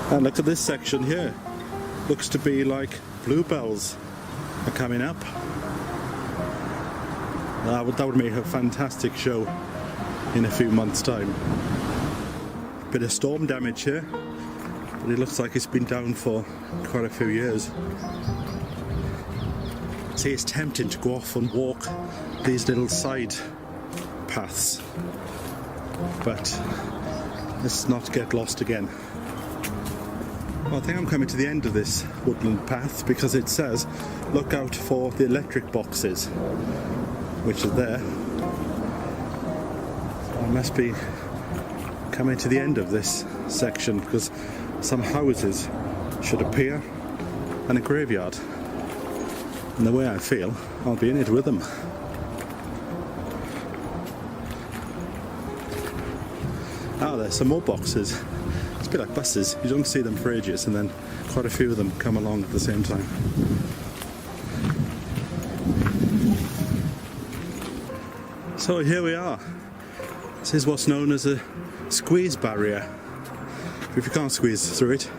And look at this section here. Looks to be like bluebells are coming up. That would make a fantastic show in a few months' time. Bit of storm damage here, but it looks like it's been down for quite a few years. See, it's tempting to go off and walk these little side paths, but let's not get lost again. Well, I think I'm coming to the end of this woodland path because it says look out for the electric boxes, which are there. So I must be coming to the end of this section because some houses should appear and a graveyard. And the way I feel, I'll be in it with them. Ah, there's some more boxes. It's a bit like buses. You don't see them for ages, and then quite a few of them come along at the same time. So here we are. This is what's known as a squeeze barrier. If you can't squeeze through it,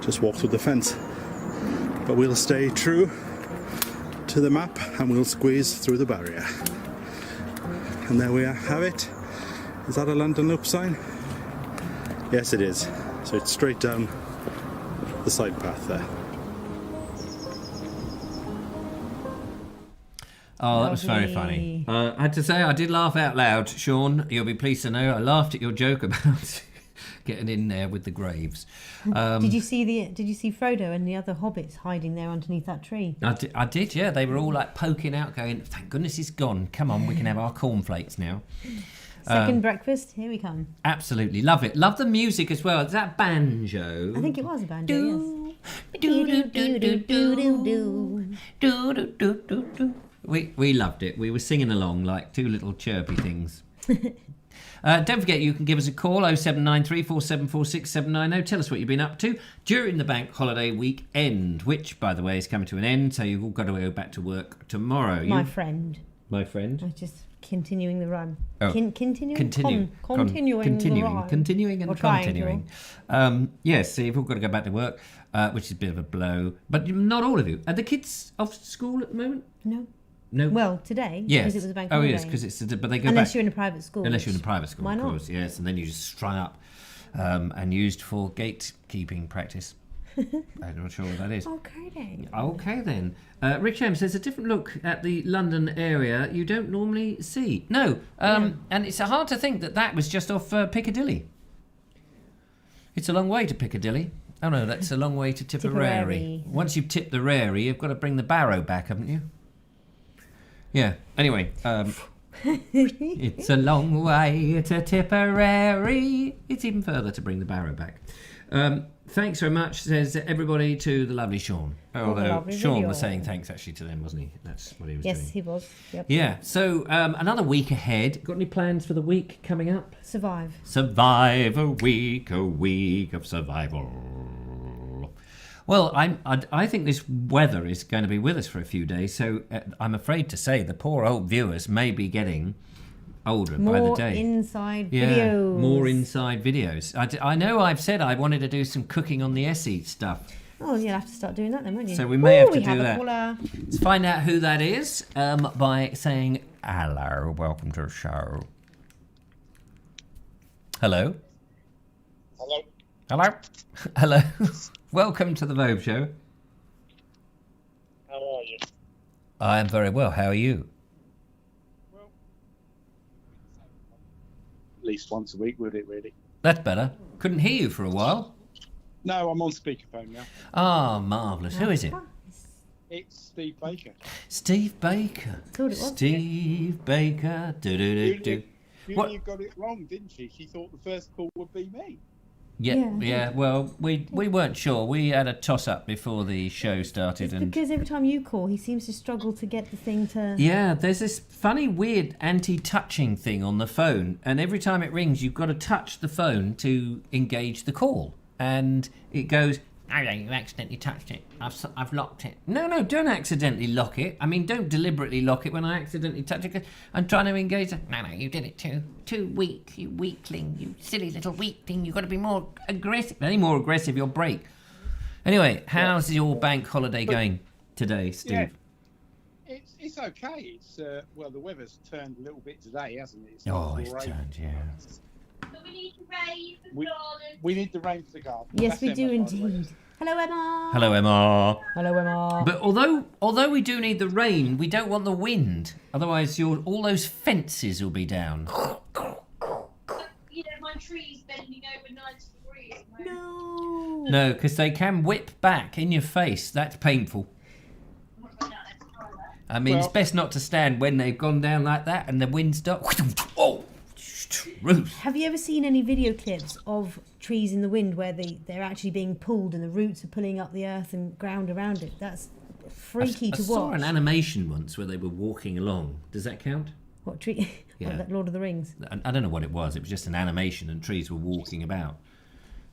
just walk through the fence. But we'll stay true to the map and we'll squeeze through the barrier. And there we have it. Is that a London Loop sign? Yes, it is. So it's straight down the side path there. Oh, that was very funny. I had to say, I did laugh out loud, Sean. You'll be pleased to know I laughed at your joke about getting in there with the graves. Did you see Frodo and the other hobbits hiding there underneath that tree? I did, yeah. They were all like poking out, going, "Thank goodness he's gone. Come on, we can have our cornflakes now." Second breakfast, here we come. Absolutely, love it. Love the music as well. Is that banjo? I think it was a banjo, yes. We loved it. We were singing along like two little chirpy things. Don't forget, you can give us a call, 0793 474 6790. Tell us what you've been up to during the bank holiday weekend, which, by the way, is coming to an end, so you've all got to go back to work tomorrow. My friend. My friend? I just continuing the run. Oh. Continuing and continuing. Yes, so you've all got to go back to work, which is a bit of a blow. But not all of you. Are the kids off school at the moment? No. No. Well, today, yes. because it was a bank holiday. Oh, yes, because it's but they go Unless back. you're in a private school. Unless you're in a private school, why of not? course, yes. And then you just strung up and used for gatekeeping practice. I'm not sure what that is. Okay then. Okay then. Rich M says a different look at the London area you don't normally see. No, and it's hard to think that was just off Piccadilly. It's a long way to Piccadilly. Oh no, that's a long way to Tipperary. Once you've tipped the Rary, you've got to bring the barrow back, haven't you? Yeah. Anyway, it's a long way to Tipperary. It's even further to bring the barrow back. Thanks very much, says everybody, to the lovely Sean. Although Sean was saying thanks actually to them, wasn't he? That's what he was doing. Yes, he was. Yep. Yeah. So another week ahead. Got any plans for the week coming up? Survive a week of survival. Well, I think this weather is going to be with us for a few days, so I'm afraid to say the poor old viewers may be getting older by the day. More inside videos. I know I've said I wanted to do some cooking on the SE stuff. Oh, you'll have to start doing that then, won't you? So we may have to do a that. caller. Let's find out who that is by saying, hello, welcome to the show. Hello? Hello? Hello? Hello? Welcome to the Vobes Show. How are you? I am very well. How are you? Well, at least once a week, would it really? That's better. Couldn't hear you for a while. No, I'm on speakerphone now. Ah, marvellous. Who is it? It's Steve Baker. Steve Baker. Thought it was. Steve Baker. Do. What? Julia got it wrong, didn't she? She thought the first call would be me. Yeah. Well, we weren't sure. We had a toss-up before the show started. It's because every time you call, he seems to struggle to get the thing to... Yeah, there's this funny, weird anti-touching thing on the phone. And every time it rings, you've got to touch the phone to engage the call. And it goes, oh, no, you accidentally touched it. I've locked it. No, don't accidentally lock it. I mean, don't deliberately lock it when I accidentally touch it. 'Cause I'm trying to engage. No, you did it too. Too weak, you weakling. You silly little weakling. You've got to be more aggressive. Any more aggressive, you'll break. Anyway, how's your bank holiday going today, Steve? It's okay. It's well, the weather's turned a little bit today, hasn't it? It's great. turned, yeah. But we need the rain for the garden. We need the rain for the garden. Yes, That's we Emma, do by the way. indeed. Hello, Emma. Hello, Emma. Hello, Emma. But although we do need the rain, we don't want the wind. Otherwise, all those fences will be down. You know, my tree's bending over 90 degrees. No. No, because they can whip back in your face. That's painful. I mean, it's best not to stand when they've gone down like that and the wind's up. Oh, truth. Have you ever seen any video clips of trees in the wind where they're actually being pulled and the roots are pulling up the earth and ground around it? That's freaky to I saw watch. an animation once where they were walking along. Does that count? What tree? Yeah. What, Lord of the Rings? I don't know what it was. It was just an animation and trees were walking about.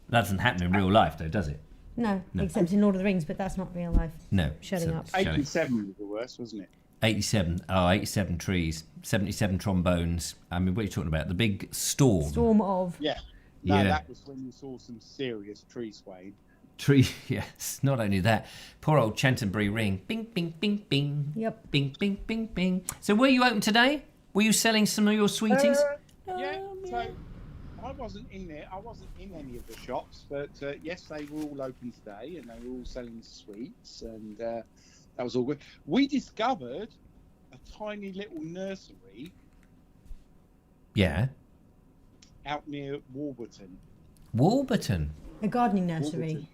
That doesn't happen in real life, though, does it? No, except in Lord of the Rings, but that's not real life. No. Shutting up. 87 was the worst, wasn't it? 87. Oh, 87 trees. 77 trombones. I mean, what are you talking about? The big storm. Storm of. Yeah. No, Yeah. that was when you saw some serious tree swaying. Tree, yes. Not only that, poor old Chantonbury Ring. Bing, bing, bing, bing. Yep. Bing, bing, bing, bing. So were you open today? Were you selling some of your sweeties? Yeah, so I wasn't in there. I wasn't in any of the shops, but yes, they were all open today, and they were all selling sweets, and that was all good. We discovered a tiny little nursery Yeah. out near Warburton. Warburton. A gardening nursery. Warburton.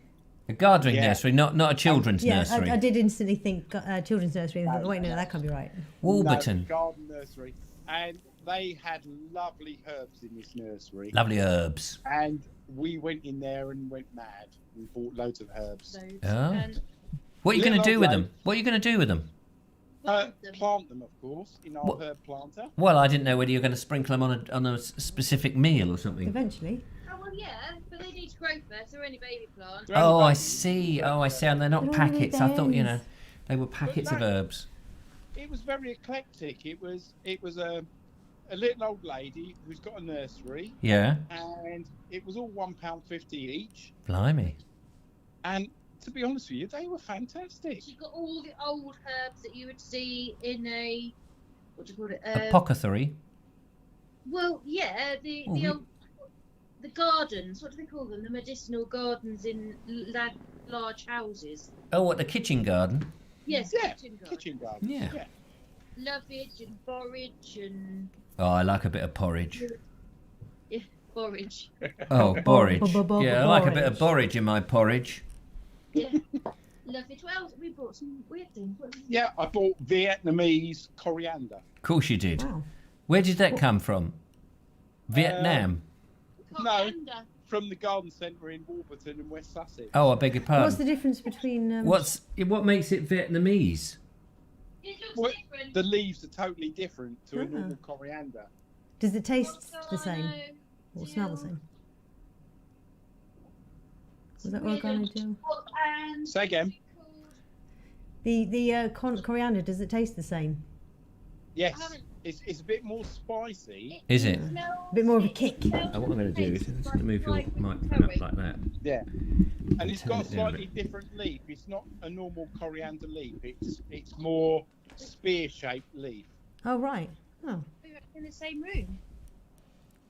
A gardening Yeah. nursery, not a children's Yeah, nursery. I did instantly think children's nursery. I thought, wait, no, that can't be right. Warburton. No, garden nursery, and they had lovely herbs in this nursery. Lovely herbs. And we went in there and went mad. We bought loads of herbs. Oh. And What are you going to Little do with old them? What are you going to do with them? Plant them, of course, in our What? herb planter. Well, I didn't know whether you were going to sprinkle them on a specific meal or something. Eventually. oh, well, yeah, but they need to grow first. They're only baby plants. They're Oh, only I babies. see. Oh, I see. And they're not They're packets. only I thought, berries. they were packets of herbs. It was very eclectic. It was a little old lady who's got a nursery, Yeah. and it was all £1.50 each. Blimey. And to be honest with you, they were fantastic. She got all the old herbs that you would see in a, what do you call it? Apothecary. Well, yeah, the Oh, old, the gardens. What do they call them? The medicinal gardens in large houses. Oh, what, the kitchen garden? Yes, Yeah, kitchen garden. kitchen gardens. Yeah. Lovage and borage and Oh, I like a bit of porridge. borage. Oh, porridge. bo- Yeah, I like a bit of porridge. porridge in my porridge. Yeah, lovage. Well, we brought some weird things. What was it? Yeah, I bought Vietnamese coriander. Of course you did. Wow. Where did that come from? Vietnam. Coriander. From the garden centre in Warburton in West Sussex. Oh, I beg your What's pardon. the difference between... What makes it Vietnamese? It looks Well, different. the leaves are totally different to a Ah. normal coriander. Does it taste the same? Oregano, Or smell the dill, same? Was that weird oregano little- too? And Say again. The coriander, does it taste the same? Yes, I haven't- it's a bit more spicy. Is it? A bit more of a kick. What I'm going to do is I'm just going to move your microphone up like that. Yeah, and it's Turn got a it down a slightly different leaf. It's not a normal coriander leaf. It's more spear-shaped leaf. Oh, right. Oh. They're in the same room.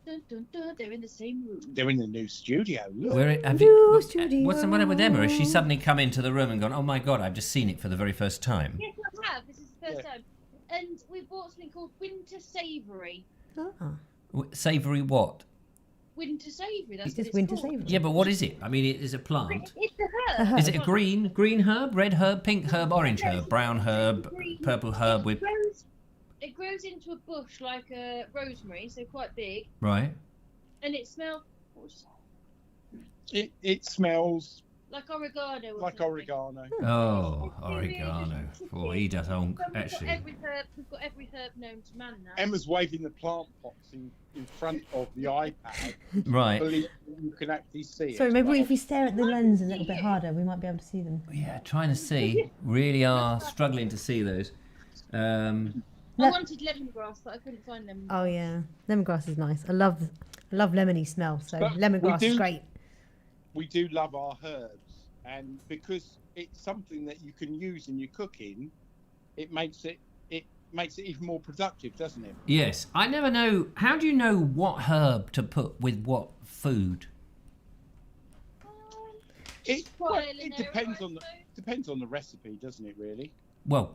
Dun, dun, dun, they're in the same room. They're in the new studio. Look. New studio. What's the matter with Emma? Has she suddenly come into the room and gone, oh my God, I've just seen it for the very first time? Yes, I have. This is the first time. And we bought something called Winter Savoury. Ah. Savoury what? Winter Savoury, that's It's what it's winter called. savoury. Yeah, but what is it? I mean, it is a plant. It's a herb. Is it a green herb, red herb, pink herb, orange herb, brown herb, purple herb with... It grows into a bush like a rosemary, so quite big, Right. and it smells what would you say? It smells Like oregano. Or like something. oregano. Oh, oregano. Oh, he does honk, So actually. we've got every herb known to man now. Emma's waving the plant pots in front of the iPad. Right. Believe you can actually see it. Sorry, maybe if we stare at the lens a little bit harder, we might be able to see them. Yeah, trying to see. Really are struggling to see those. I wanted lemongrass, but I couldn't find lemongrass. Oh, yeah. Lemongrass is nice. I love lemony smell, so But we lemongrass is do- great. We do love our herbs, and because it's something that you can use in your cooking, it makes it even more productive, doesn't it? Yes. I never know. How do you know what herb to put with what food? It depends on the recipe, doesn't it? Really. Well,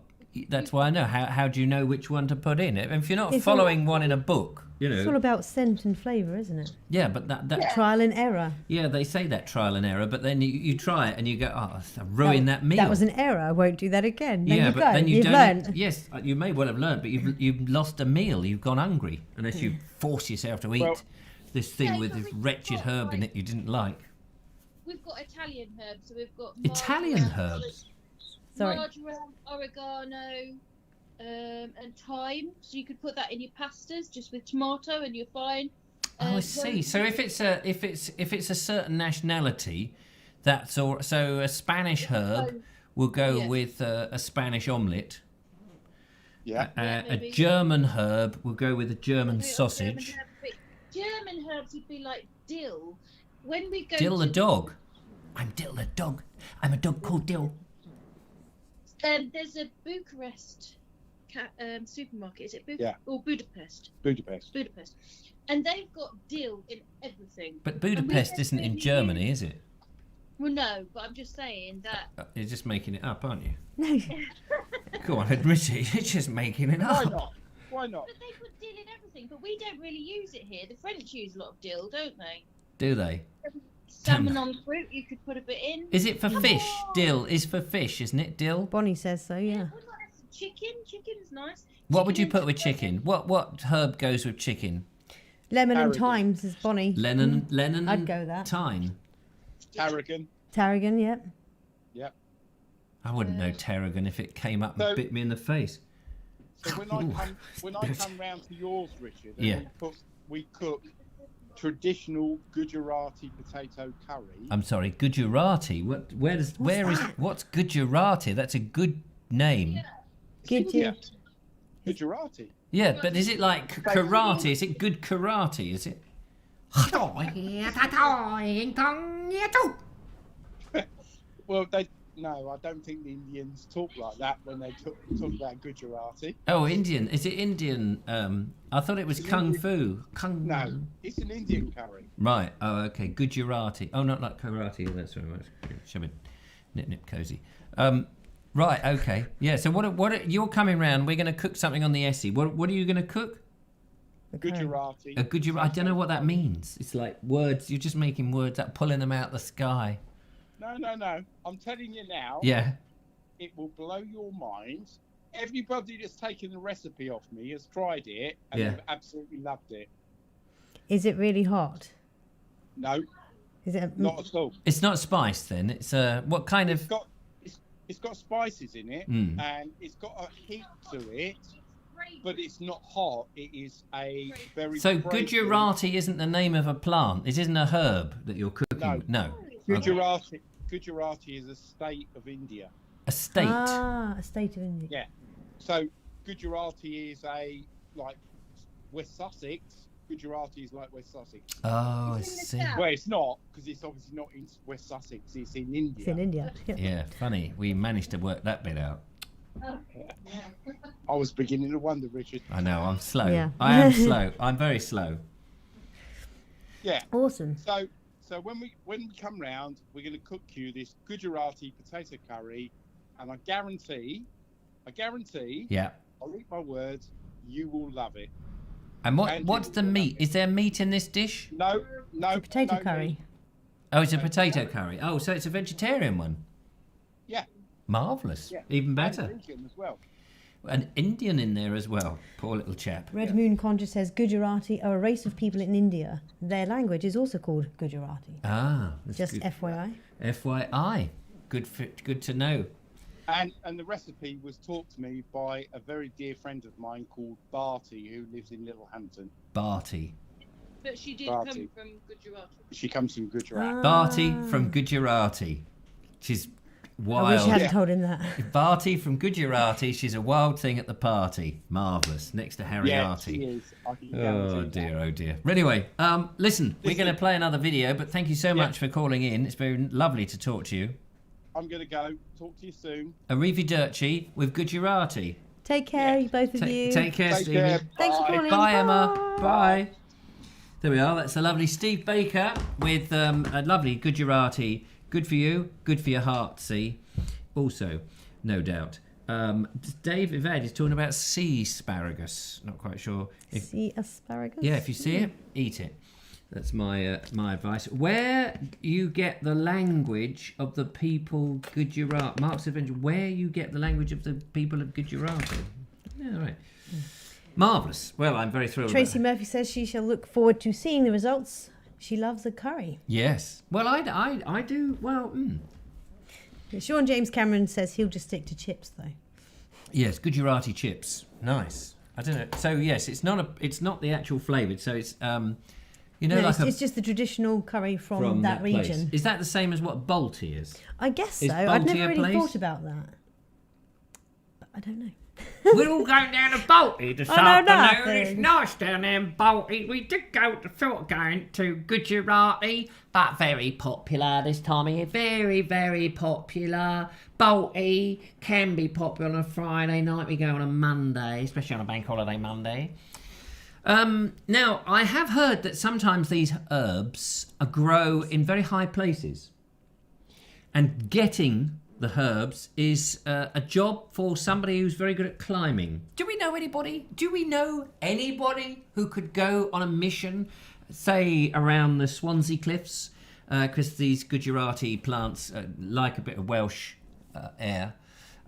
that's why I know. How do you know which one to put in? If you're not It's following one in a book, you know. It's all about scent and flavour, isn't it? Yeah, but that Trial and error. yeah, they say that trial and error, but then you try it and you go, oh, I ruined that meal. That was an error. I won't do that again. There yeah, you but go. then you You've don't. learned. Yes, you may well have learned, but you've lost a meal. You've gone hungry unless you force yourself to eat Well, this thing Yeah, with but this we've wretched got, herb in like- it you didn't like. We've got Italian herbs, so we've got Italian marjoram, herbs. Sorry. marjoram, oregano, and thyme. So you could put that in your pastas just with tomato, and you're fine. Oh, I see. So if it's a certain nationality, that's all. So a Spanish herb will go Yeah. with a Spanish omelette. Yeah. A maybe. German herb will go with a German Maybe sausage. German herbs would be like dill. When we go Dill to the dog. I'm Dill the dog. I'm a dog called Dill. There's a Bucharest supermarket. Is it Yeah. or Budapest? Budapest. And they've got dill in everything. But Budapest isn't in Germany, is it? Well, no, but I'm just saying that. You're just making it up, aren't you? No. Go on, admit it. You're just making it Why up. not? Why not? But they put dill in everything, but we don't really use it here. The French use a lot of dill, don't they? Do they? Salmon on fruit, you could put a bit in. Is it for fish? Dill is for fish, isn't it? Dill. Bonnie says so, yeah. What about chicken? Chicken's nice. What would you Chicken put and with tomato. chicken? What herb goes with chicken? Lemon and Tarragon. thyme, says Bonnie. Lennon I'd and go with that. thyme. Tarragon. Tarragon, yep. Yep. I wouldn't know tarragon if it came up and So- bit me in the face. So when I come round to yours, Richard, and Yeah. we cook traditional Gujarati potato curry. I'm sorry, Gujarati. What's Gujarati? That's a good name. India. Gujarati. Yeah, but is it like karate? Is it good karate? Is it? Well, no, I don't think the Indians talk like that when they talk about Gujarati. Oh, Indian. Is it Indian? I thought it was It's kung Indian. fu. Kung. No, it's an Indian curry. Right. Oh, okay. Gujarati. Oh, not like karate. That's very much. Shove it. Nip, nip, cozy. Right. Okay. Yeah. So you're coming round. We're going to cook something on the Essie. What are you going to cook? Gujarati. A Gujarati. I don't know what that means. It's like words. You're just making words up, pulling them out the sky. No. I'm telling you now. Yeah. It will blow your mind. Everybody that's taken the recipe off me has tried it and Yeah. they've absolutely loved it. Is it really hot? No, Is it? not at all. It's not spiced then. It's what kind of? It's got spices in it Mm. and it's got a heat to it, but it's not hot. It is a very So fragrant- Gujarati isn't the name of a plant. It isn't a herb that you're cooking. No. Gujarati is a state of India. A state. Ah, a state of India. Yeah. So Gujarati is like West Sussex. Gujarati is like West Sussex. Oh, I It's in the see. south. Well, it's not, because it's obviously not in West Sussex. It's in India. It's in India. Yep. Yeah, funny. We managed to work that bit out. I was beginning to wonder, Richard. I know. I'm slow. Yeah. I am slow. I'm very slow. Yeah. Awesome. So when we come round, we're going to cook you this Gujarati potato curry, and I guarantee, Yeah. I'll eat my words, you will love it. And And what's you the will meat? love Is there meat in this dish? No. It's a potato no curry. meat. Oh, it's a potato curry. Oh, so it's a vegetarian one. Yeah. Marvellous. Yeah. Even And better. vegan as well. An Indian in there as well. Poor little chap. Red Moon Conjure says Gujarati are a race of people in India. Their language is also called Gujarati. Ah. That's Just good. FYI. FYI. Good to know. And the recipe was taught to me by a very dear friend of mine called Barty, who lives in Littlehampton. Barty. But she did Barty. come from Gujarat. She comes from Gujarat. Barty from Gujarati. She's I wish wild. I hadn't Yeah. told him that. Barty from Gujarati. She's a wild thing at the party. Marvellous. Next to Harry Yeah, Arty. she is. I can Oh guarantee dear, that. oh dear. Anyway, listen, we're Listen. going to play another video, but thank you so Yeah. much for calling in. It's been lovely to talk to you. I'm going to go. Talk to you soon. Arrivederci with Gujarati. Take care, both of you. Take care, Take Stephen. care. Thanks for Bye. calling. Bye, Emma. Bye. There we are. That's the lovely Steve Baker with a lovely Gujarati. Good for you. Good for your heart, see. Also, no doubt. Dave Yvette is talking about sea asparagus. Not quite sure. Sea asparagus? Yeah, if you see it, eat it. That's my advice. Where you get the language of the people Gujarat. Mark's Adventure. Where you get the language of the people of Gujarati. Yeah, right. Marvellous. Well, I'm very thrilled. Tracy about Murphy says she shall look forward to seeing the results. She loves the curry. Yes. Well, I do. Well, Sean James Cameron says he'll just stick to chips, though. yes, Gujarati chips. Nice. I don't know. So yes, it's not the actual flavoured. So it's you know, No, like it's just the traditional curry from that place. region. Is that the same as what Balti is? I guess Is so. I'd Balti never a really place? thought about that. But I don't know. We're all going down to Balti this I know afternoon. It's nothing. nice down there in Balti. We did thought going to Gujarati, but very popular this time of year. Very, very popular. Balti can be popular on a Friday night. We go on a Monday, especially on a bank holiday Monday. Now, I have heard that sometimes these herbs grow in very high places. And getting the herbs is a job for somebody who's very good at climbing. Do we know anybody? Do we know anybody who could go on a mission, say, around the Swansea Cliffs? Because these Gujarati plants like a bit of Welsh air.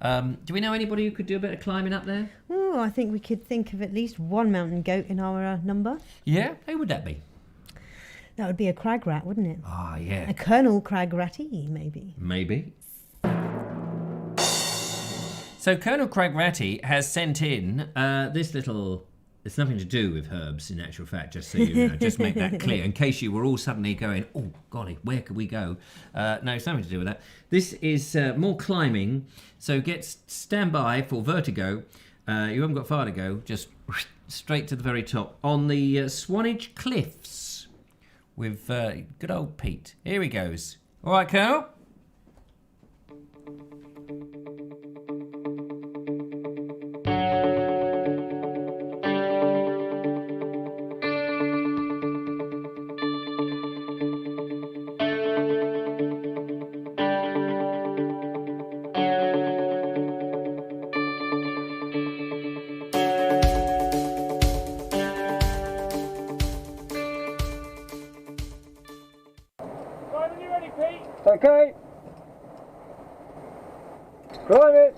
Do we know anybody who could do a bit of climbing up there? Oh, I think we could think of at least one mountain goat in our number. Yeah? Who would that be? That would be a crag rat, wouldn't it? Ah, yeah. A Colonel Crag Ratty, maybe. Maybe. So Colonel Craig Ratty has sent in this little... It's nothing to do with herbs, in actual fact, just so you know. Just make that clear, in case you were all suddenly going, oh, golly, where could we go? No, it's nothing to do with that. This is more climbing, so stand by for vertigo. You haven't got far to go, just straight to the very top. On the Swanage Cliffs with good old Pete. Here he goes. All right, Colonel? Okay. Climb it.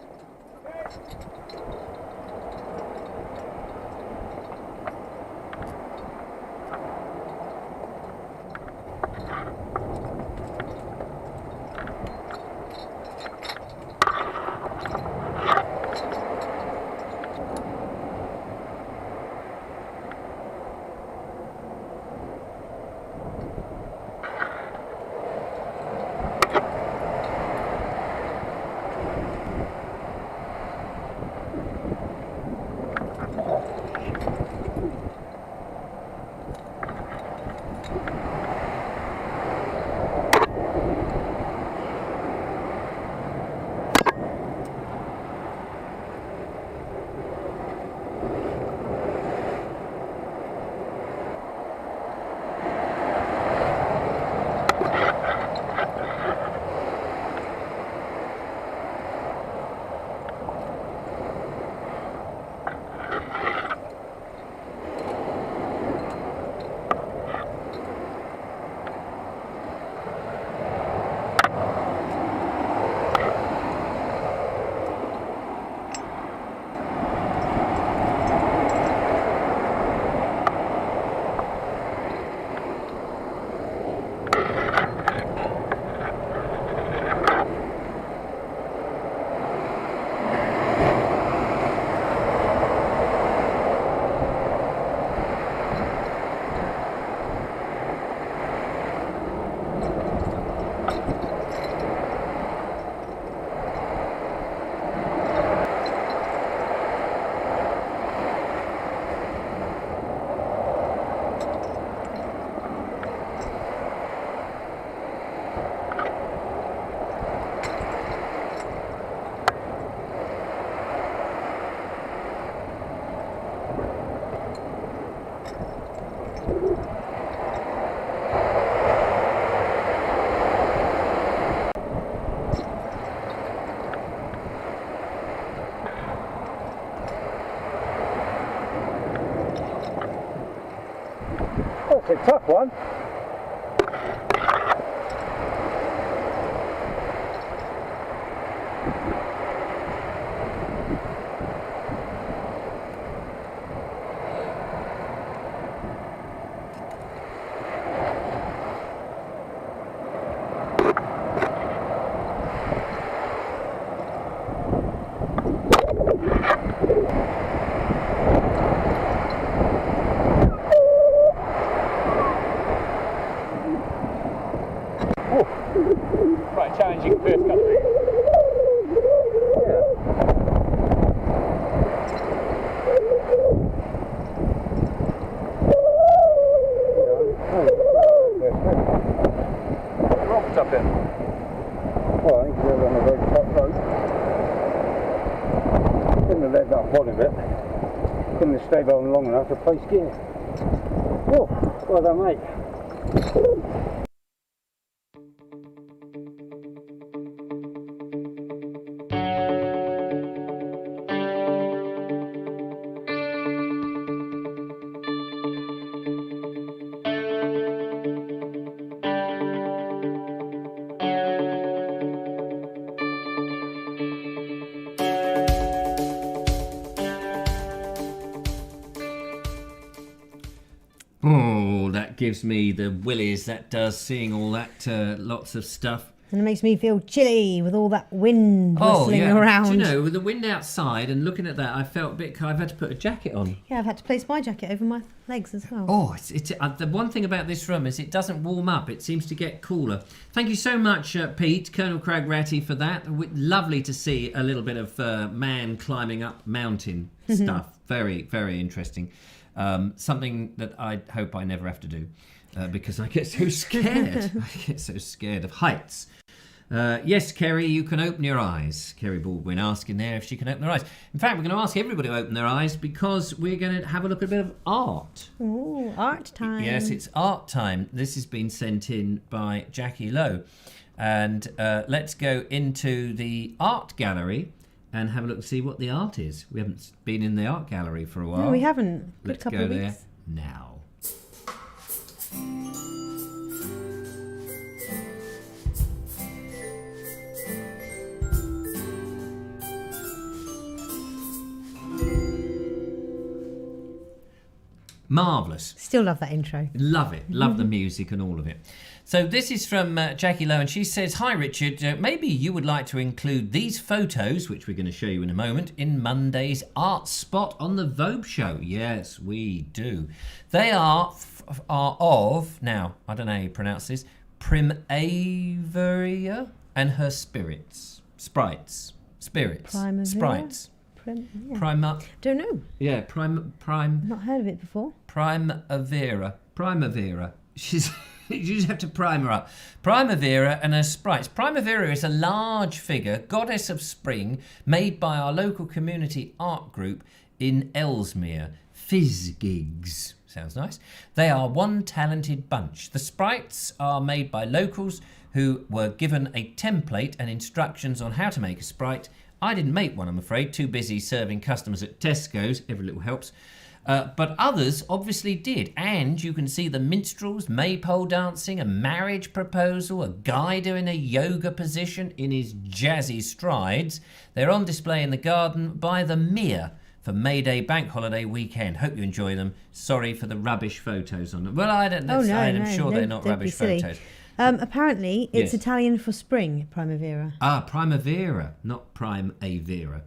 a tough one. Quite challenging first couple of days. Rocks up in. Well, I think we're on a very top road. Couldn't have let that bottom bit. Couldn't have stayed on long enough to place gear. Oh, well done, mate. Oh, that gives me the willies, that does, seeing all that, lots of stuff. And it makes me feel chilly with all that wind whistling around. Do you know, with the wind outside and looking at that, I felt a bit, I've had to put a jacket on. Yeah, I've had to place my jacket over my legs as well. Oh, it's the one thing about this room is it doesn't warm up. It seems to get cooler. Thank you so much, Pete, Colonel Cragratty, for that. Lovely to see a little bit of man climbing up mountain stuff. Very, very interesting. Something that I hope I never have to do because I get so scared. I get so scared of heights. Yes, Kerry, you can open your eyes. Kerry Baldwin asking there if she can open her eyes. In fact, we're going to ask everybody to open their eyes because we're going to have a look at a bit of art. Ooh, art time. Yes, it's art time. This has been sent in by Jackie Lowe. And let's go into the art gallery and have a look and see what the art is. We haven't been in the art gallery for a while. No, we haven't. Let's couple go of there weeks. now. Marvellous. Still love that intro. Love it. Love the music and all of it. So this is from Jackie Lowe, and she says, "Hi Richard, maybe you would like to include these photos, which we're going to show you in a moment, in Monday's art spot on the Vobes Show." Yes, we do. They are of, now, I don't know how you pronounce this, Primavera and her spirits. Spirits. Primavera? Sprites. Yeah. Don't know. Yeah, Not heard of it before. Primavera. You just have to prime her up. Primavera and her sprites. Primavera is a large figure, goddess of spring, made by our local community art group in Ellesmere. Fizzgigs. Sounds nice. They are one talented bunch. The sprites are made by locals who were given a template and instructions on how to make a sprite. I didn't make one, I'm afraid, too busy serving customers at Tesco's. Every little helps. But others obviously did. And you can see the minstrels, maypole dancing, a marriage proposal, a guy doing a yoga position in his jazzy strides. They're on display in the garden by the Mere for May Day bank holiday weekend. Hope you enjoy them. Sorry for the rubbish photos on them. Well, I don't know. I'm sure they're not rubbish photos. Apparently, it's Yes. Italian for spring, Primavera. Ah, Primavera, not Primavera.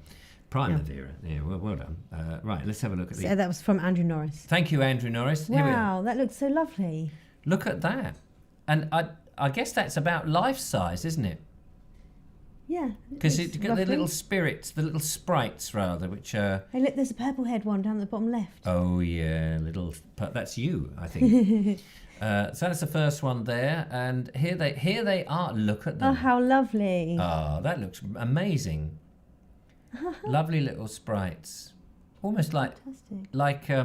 Primavera. Yeah, well done. Right, let's have a look at So these. that was from Andrew Norris. Thank you, Andrew Norris. Here we are. Wow, that looks so lovely. Look at that. And I guess that's about life size, isn't it? Yeah. Because it's you got the lovely. little spirits, the little sprites rather, which are... Hey, look, there's a purple head one down at the bottom left. Oh, yeah, that's you, I think. So that's the first one there. And here they are. Look at them. Oh, how lovely. Oh, that looks amazing. Lovely little sprites. Almost like... Fantastic. I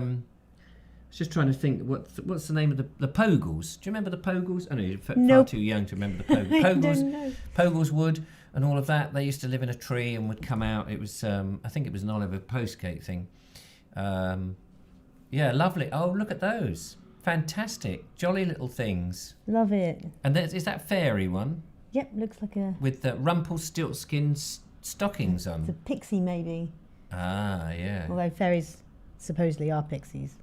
was just trying to think, what's the name of the Pogles? Do you remember the Pogles? I know you're far Nope. too young to remember the Pogles. I don't know. Pogles wood and all of that. They used to live in a tree and would come out. It was, I think it was an Oliver Postgate thing. Yeah, lovely. Oh, look at those. fantastic. Jolly little things. Love it. And is that fairy one? Yep, looks like a... With the Rumpelstiltskin stockings on. It's a pixie, maybe. Ah, yeah. Although fairies supposedly are pixies.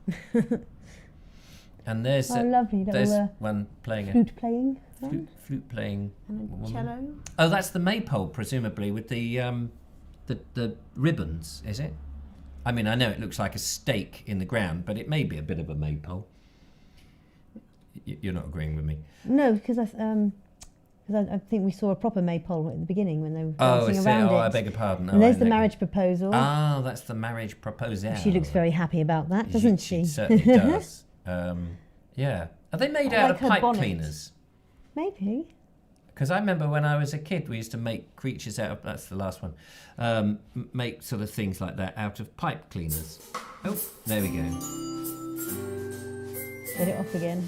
And there's lovely. there's Little, one playing flute playing. flute playing And a woman. cello. Oh, that's the maypole, presumably, with the ribbons, is it? I mean, I know it looks like a stake in the ground, but it may be a bit of a maypole. You're not agreeing with me. No, because I think we saw a proper maypole at the beginning when they were dancing around it. Oh, I beg your pardon. And there's the marriage proposal. Ah, that's the marriage proposal. She looks very happy about that, doesn't she? She certainly does. Yeah. Are they made out of her pipe bonnet. cleaners? Maybe. Because I remember when I was a kid, we used to make creatures out of, that's the last one, make sort of things like that out of pipe cleaners. Oh, there we go. Get it off again.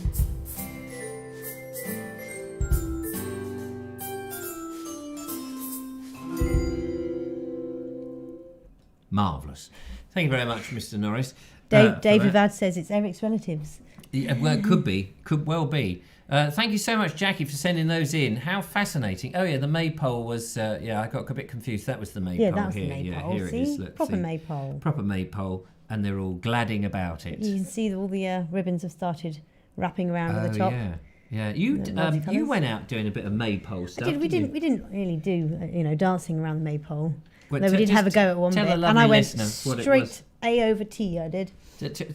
Marvellous. Thank you very much, Mr. Norris. Dave for that. Avad says it's Eric's relatives. Yeah, well, it could be. Could well be. Thank you so much, Jackie, for sending those in. How fascinating. Oh, yeah, the maypole was... yeah, I got a bit confused. That was the maypole. Yeah, that was here. the maypole. Yeah, here see? it is. Look, Proper see. maypole. Proper maypole. And they're all gladding about it. You can see that all the ribbons have started wrapping around at the top. Yeah. Yeah, you multicolours. went out doing a bit of maypole stuff. We didn't really do dancing around the maypole. Well, No, we did have a go at one tell bit, the lovely and I went listener what it straight was. A over T. I did.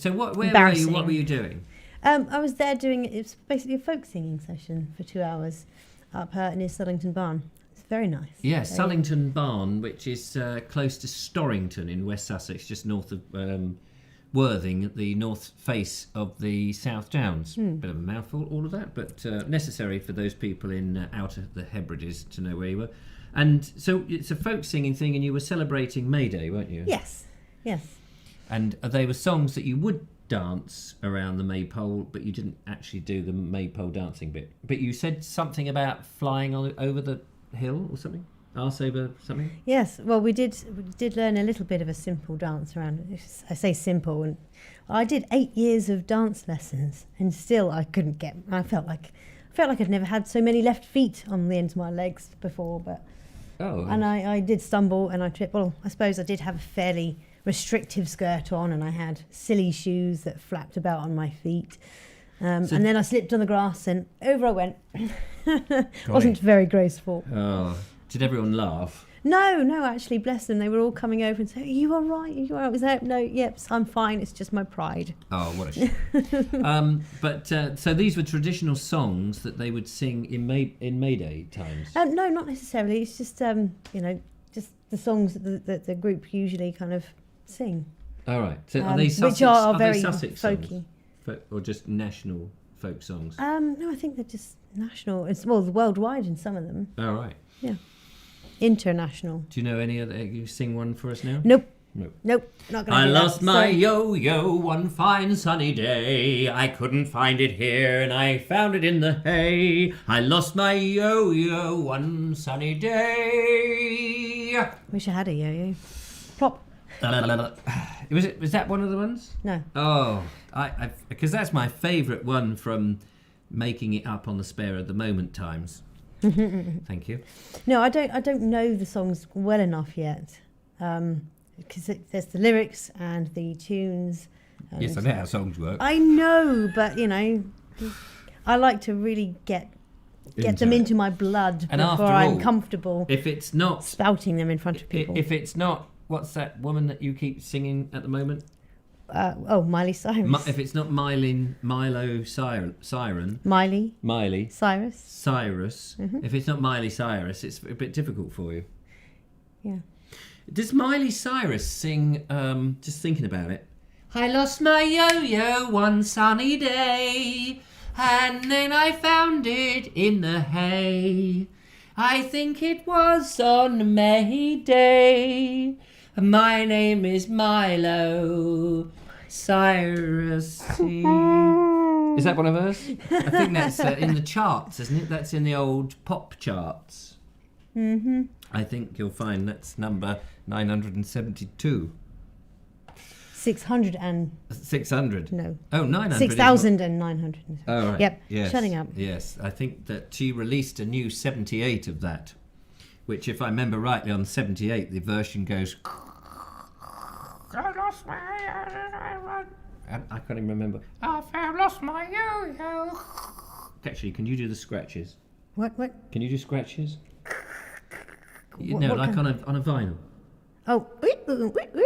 So where were you? Embarrassing. What were you doing? I was there doing it's basically a folk singing session for 2 hours up near Sullington Barn. It's very nice. Yeah, Very- Sullington Barn, which is close to Storrington in West Sussex, just north of Worthing, at the north face of the South Downs. Bit of a mouthful, all of that, but necessary for those people in out of the Hebrides to know where you were. And so it's a folk singing thing, and you were celebrating May Day, weren't you? Yes. And they were songs that you would dance around the maypole, but you didn't actually do the maypole dancing bit. But you said something about flying over the hill or something? Arse over something? Yes, well, we did learn a little bit of a simple dance around. I say simple, and I did 8 years of dance lessons, and still I couldn't get. I felt like I'd never had so many left feet on the ends of my legs before. But and I did stumble and I tripped. Well, I suppose I did have a fairly restrictive skirt on, and I had silly shoes that flapped about on my feet. And then I slipped on the grass, and over I went. Wasn't very graceful. Oh. Did everyone laugh? No, actually, bless them. They were all coming over and saying, "Are you all right? Are you all right?" Was that? No, yep, I'm fine. It's just my pride. Oh, what a shame. But so these were traditional songs that they would sing in May Day times? No, not necessarily. It's just, just the songs that the group usually kind of sing. All right. So are they Sussex, which are very they Sussex folky. songs? Or just national folk songs? No, I think they're just national. It's worldwide in some of them. All right. Yeah. International. Do you know any other? You sing one for us now? Nope. Nope. Not gonna I do lost that. my Sorry. yo-yo one fine sunny day. I couldn't find it here and I found it in the hay. I lost my yo-yo one sunny day. Wish I had a yo-yo. Plop. Was that one of the ones? No. Oh, because that's my favourite one from Making It Up on the Spare of the Moment times. Thank you. No, I don't know the songs well enough yet, because there's the lyrics and the tunes. And Yes, I know how songs work. I know, but I like to really get them into my blood And before after I'm all, comfortable If it's not, spouting them in front of people. if it's not, what's that woman that you keep singing at the moment? Miley Cyrus. If it's not Milo Siren, Miley Cyrus. If it's not Miley Cyrus, it's a bit difficult for you. Yeah. Does Miley Cyrus sing, just thinking about it, I lost my yo-yo one sunny day, and then I found it in the hay. I think it was on May Day. My name is Milo Cyrus. Is that one of hers? I think that's in the charts, isn't it? That's in the old pop charts. I think you'll find that's number 972. 600 and 600. no. Oh, 900. 6,900. Oh, right. Yep. Yes. Shutting up. Yes. I think that she released a new 78 of that, which, if I remember rightly, on 78, the version goes. I lost my. I can't even remember. I lost my yo-yo. Actually, can you do the scratches? What? Can you do scratches? What like kind? on a vinyl. Oh.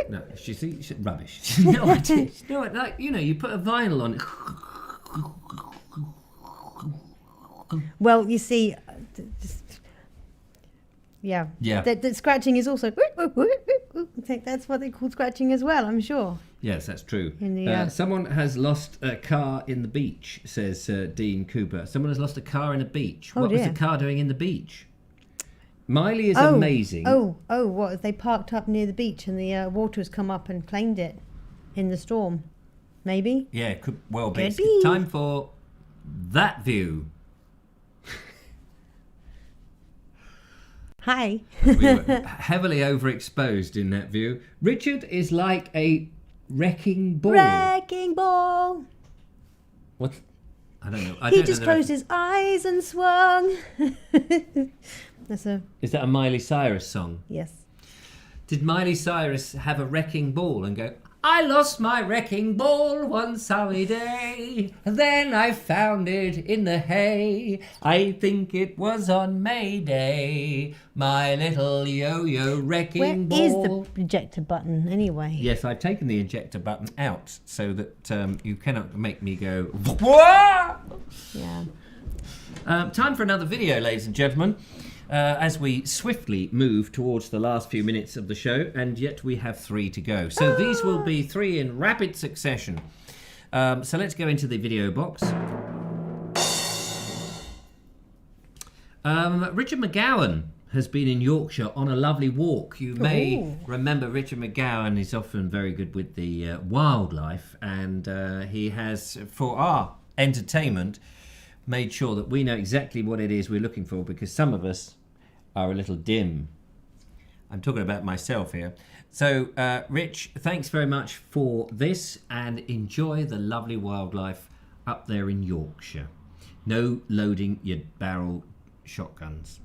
No, you see, rubbish. No idea. No, like you put a vinyl on it. Well, you see, yeah. Yeah. That scratching is also. I think that's what they call scratching as well. I'm sure. Yes, that's true. In the, someone has lost a car in the beach, says Dean Cooper. Someone has lost a car in a beach. Oh, what was dear. the car doing in the beach? Miley is amazing. Oh, what? They parked up near the beach and the water has come up and claimed it in the storm. Maybe? Yeah, it could well be. Could It's be. time for that view. Hi. We were heavily overexposed in that view. Richard is like a wrecking ball. Wrecking ball. What? I don't know. He just closed his eyes and swung. That's a Is that a Miley Cyrus song? yes. Did Miley Cyrus have a wrecking ball and go, I lost my wrecking ball one sunny day, then I found it in the hay. I think it was on May Day, my little yo-yo wrecking Where is ball. the ejector button anyway? Yes, I've taken the ejector button out so that you cannot make me go, Whoa! Yeah. Time for another video, ladies and gentlemen. As we swiftly move towards the last few minutes of the show, and yet we have 3 to go. So these will be 3 in rapid succession. So let's go into the video box. Richard McGowan has been in Yorkshire on a lovely walk. You may remember Richard McGowan is often very good with the wildlife, and he has, for our entertainment, made sure that we know exactly what it is we're looking for, because some of us are a little dim. I'm talking about myself here. So, Rich, thanks very much for this, and enjoy the lovely wildlife up there in Yorkshire. No loading your barrel shotguns.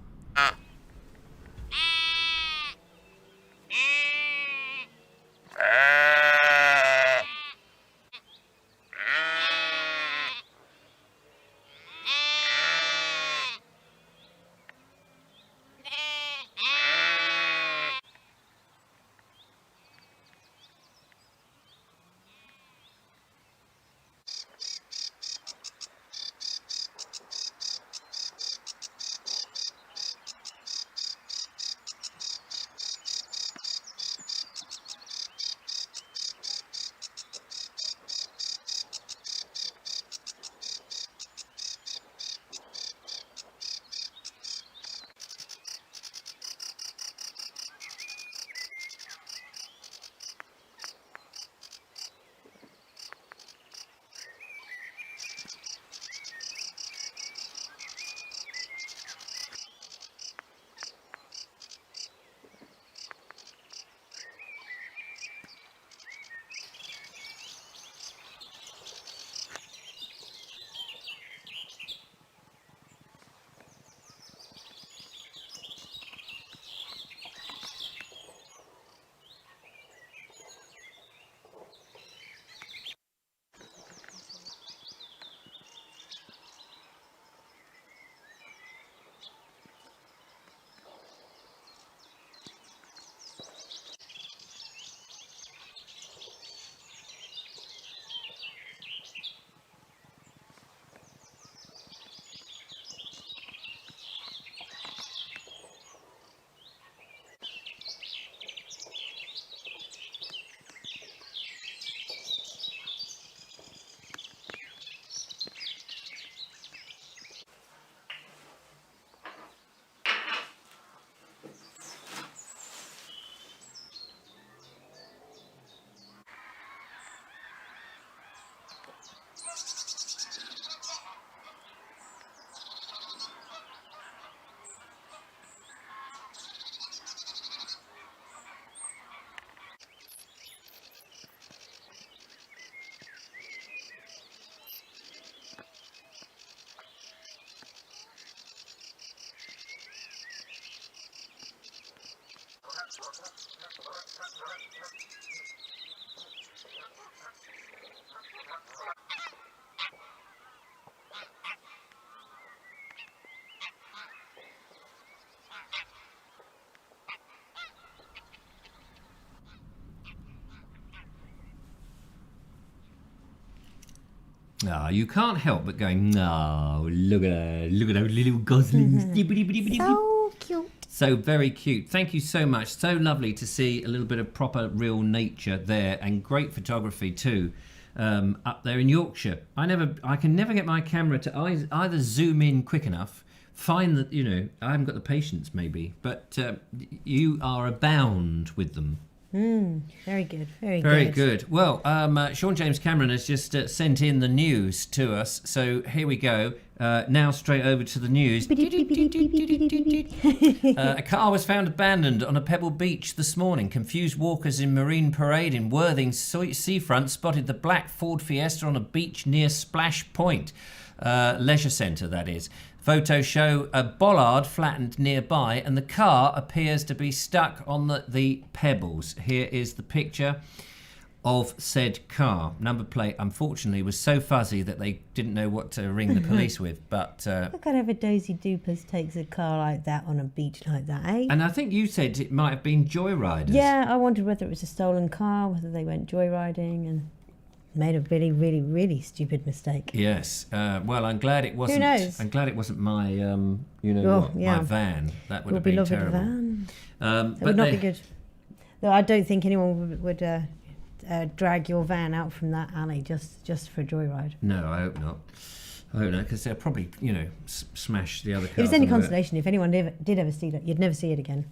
No, you can't help but going, no, look at her, look at those little goslings. So cute. So very cute. Thank you so much. So lovely to see a little bit of proper real nature there, and great photography too. Up there in Yorkshire. I can never get my camera to either zoom in quick enough, find that, I haven't got the patience maybe, but you are abound with them. Very good. Very good. Well, Sean James Cameron has just sent in the news to us, so here we go. Now straight over to the news. A car was found abandoned on a pebble beach this morning. Confused walkers in Marine Parade in Worthing seafront spotted the black Ford Fiesta on a beach near Splash Point. Leisure centre, that is. Photos show a bollard flattened nearby, and the car appears to be stuck on the pebbles. Here is the picture of said car. Number plate, unfortunately, was so fuzzy that they didn't know what to ring the police with. But what kind of a dozy doopers takes a car like that on a beach like that, eh? And I think you said it might have been joyriders. Yeah, I wondered whether it was a stolen car, whether they went joyriding and made a really, really, really stupid mistake. Yes. Well, I'm glad it wasn't. Who knows? I'm glad it wasn't my, my van. That would have been terrible. Van. That would not be good. Though I don't think anyone would drag your van out from that alley just for a joyride. No, I hope not. Because they'll probably, smash the other cars. If it's any consolation, if anyone did ever steal it, you'd never see it again.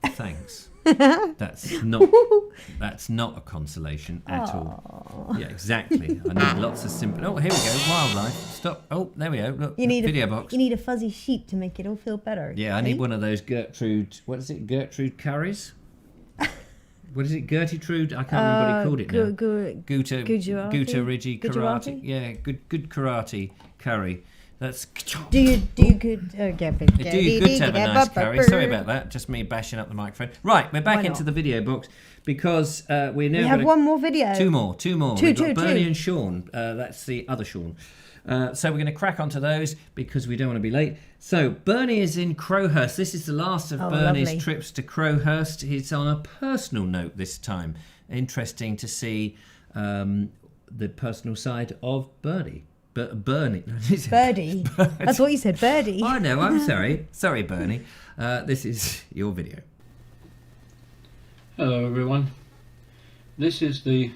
Thanks. That's not a consolation at all. Yeah, exactly. I need lots of sympathy. Oh, here we go. Wildlife. Stop. Oh, there we go. Look, video box. You need a fuzzy sheep to make it all feel better. Yeah, I need one of those Gertrude. What is it? Gertrude curries? What is it? Gertrude? I can't remember what he called it now. Guta Rigi karate. Yeah, good karate curry. That's. Do you good? Oh, yeah, do you good to have a nice curry. Sorry about that. Just me bashing up the microphone. Right, we're back into the video box because we have one more video. Two more. We've got Bernie two. and Sean. That's the other Sean. So we're going to crack onto those because we don't want to be late. So Bernie is in Crowhurst. This is the last of Bernie's trips to Crowhurst. He's on a personal note this time. Interesting to see the personal side of Bernie. Bernie. Birdie. That's what you said, Birdie. I know, I'm sorry. Sorry, Bernie. This is your video. Hello, everyone. This is the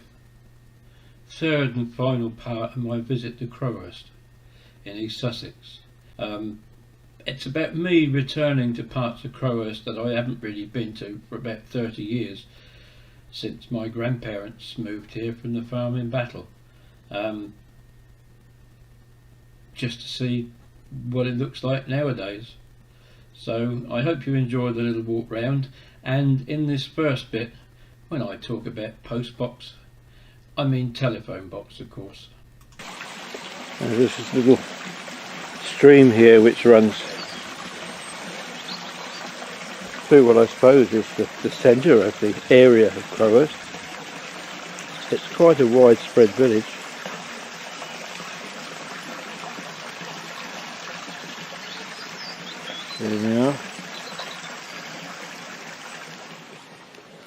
third and final part of my visit to Crowhurst in East Sussex. It's about me returning to parts of Crowhurst that I haven't really been to for about 30 years, since my grandparents moved here from the farm in Battle. Just to see what it looks like nowadays. So I hope you enjoy the little walk round, and in this first bit, when I talk about post box, I mean telephone box, of course. And there's this little stream here which runs through what I suppose is the centre of the area of Crowhurst. It's quite a widespread village. There we are.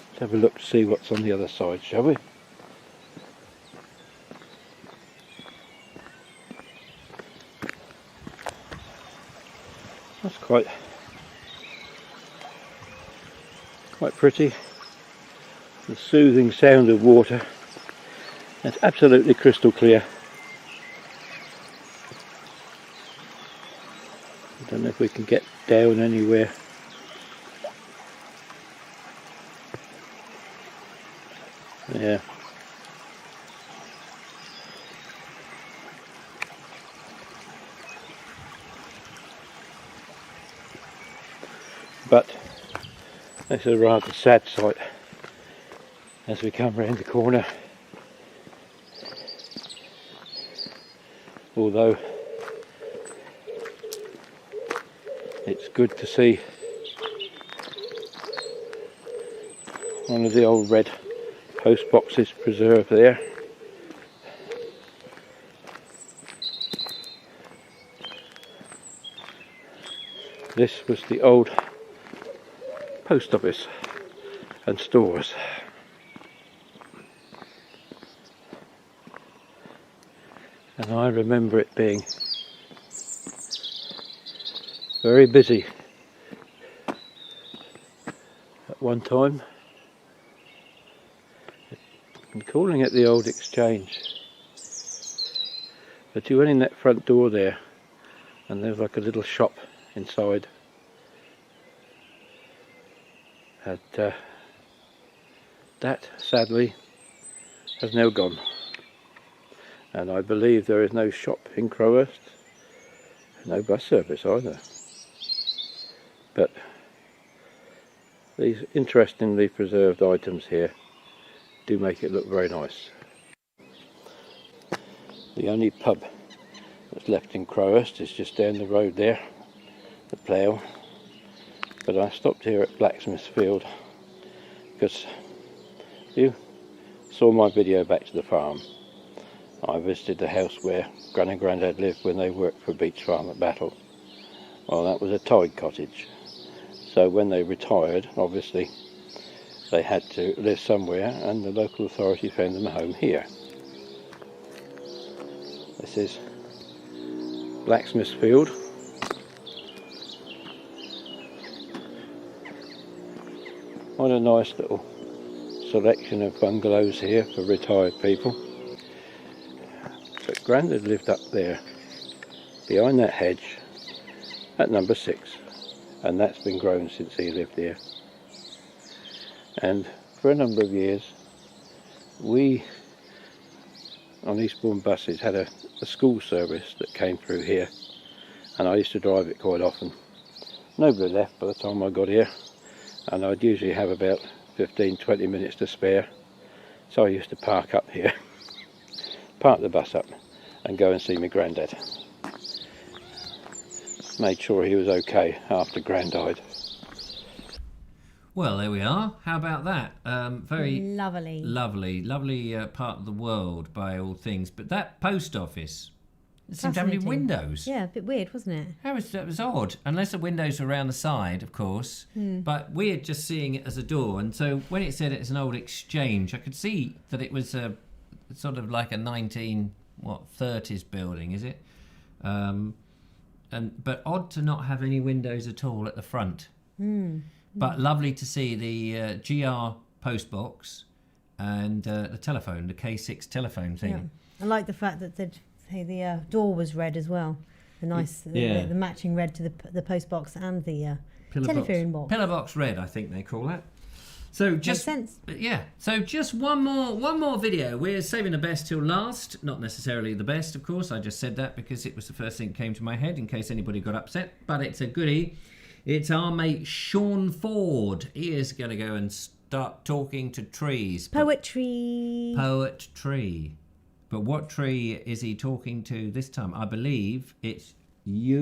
Let's have a look to see what's on the other side, shall we? That's quite pretty. The soothing sound of water. It's absolutely crystal clear. I don't know if we can get down anywhere. Yeah. But it's a rather sad sight as we come round the corner. Although it's good to see one of the old red post boxes preserved there. This was the old post office and stores. I remember it being very busy at one time, and calling it the Old Exchange. But you went in that front door there, and there was like a little shop inside. And that sadly has now gone, and I believe there is no shop in Crowhurst, no bus service either. But these interestingly preserved items here do make it look very nice. The only pub that's left in Crowhurst is just down the road there, the Plough. But I stopped here at Blacksmith's Field because you saw my video back to the farm. I visited the house where Gran and Grandad lived when they worked for Beach Farm at Battle. Well, that was a tide cottage. So when they retired, obviously, they had to live somewhere, and the local authority found them a home here. This is Blacksmith's Field. What a nice little selection of bungalows here for retired people. But Grandad lived up there, behind that hedge, at number 6. And that's been grown since he lived here. And for a number of years, we, on Eastbourne buses, had a school service that came through here. And I used to drive it quite often. Nobody left by the time I got here. And I'd usually have about 15-20 minutes to spare, so I used to park up here, park the bus up and go and see my Grandad. Made sure he was okay after Gran died. Well, there we are. How about that? Very lovely part of the world by all things. But that post office, it seemed to have any windows. Yeah, a bit weird, wasn't it? That was odd. Unless the windows were around the side, of course. But we're just seeing it as a door. And so when it said it's an old exchange, I could see that it was a sort of like a 1930s building, is it? But odd to not have any windows at all at the front. But lovely to see the GR post box and the telephone, the K6 telephone thing. Yeah. I like the fact that the door was red as well. The nice, the matching red to the post box and the telephone box. Pillar box red, I think they call that. So just makes sense. Yeah. So just one more video. We're saving the best till last. Not necessarily the best, of course. I just said that because it was the first thing that came to my head in case anybody got upset. But it's a goodie. It's our mate Sean Ford. He is going to go and start talking to trees. Poetry. But what tree is he talking to this time? I believe it's you.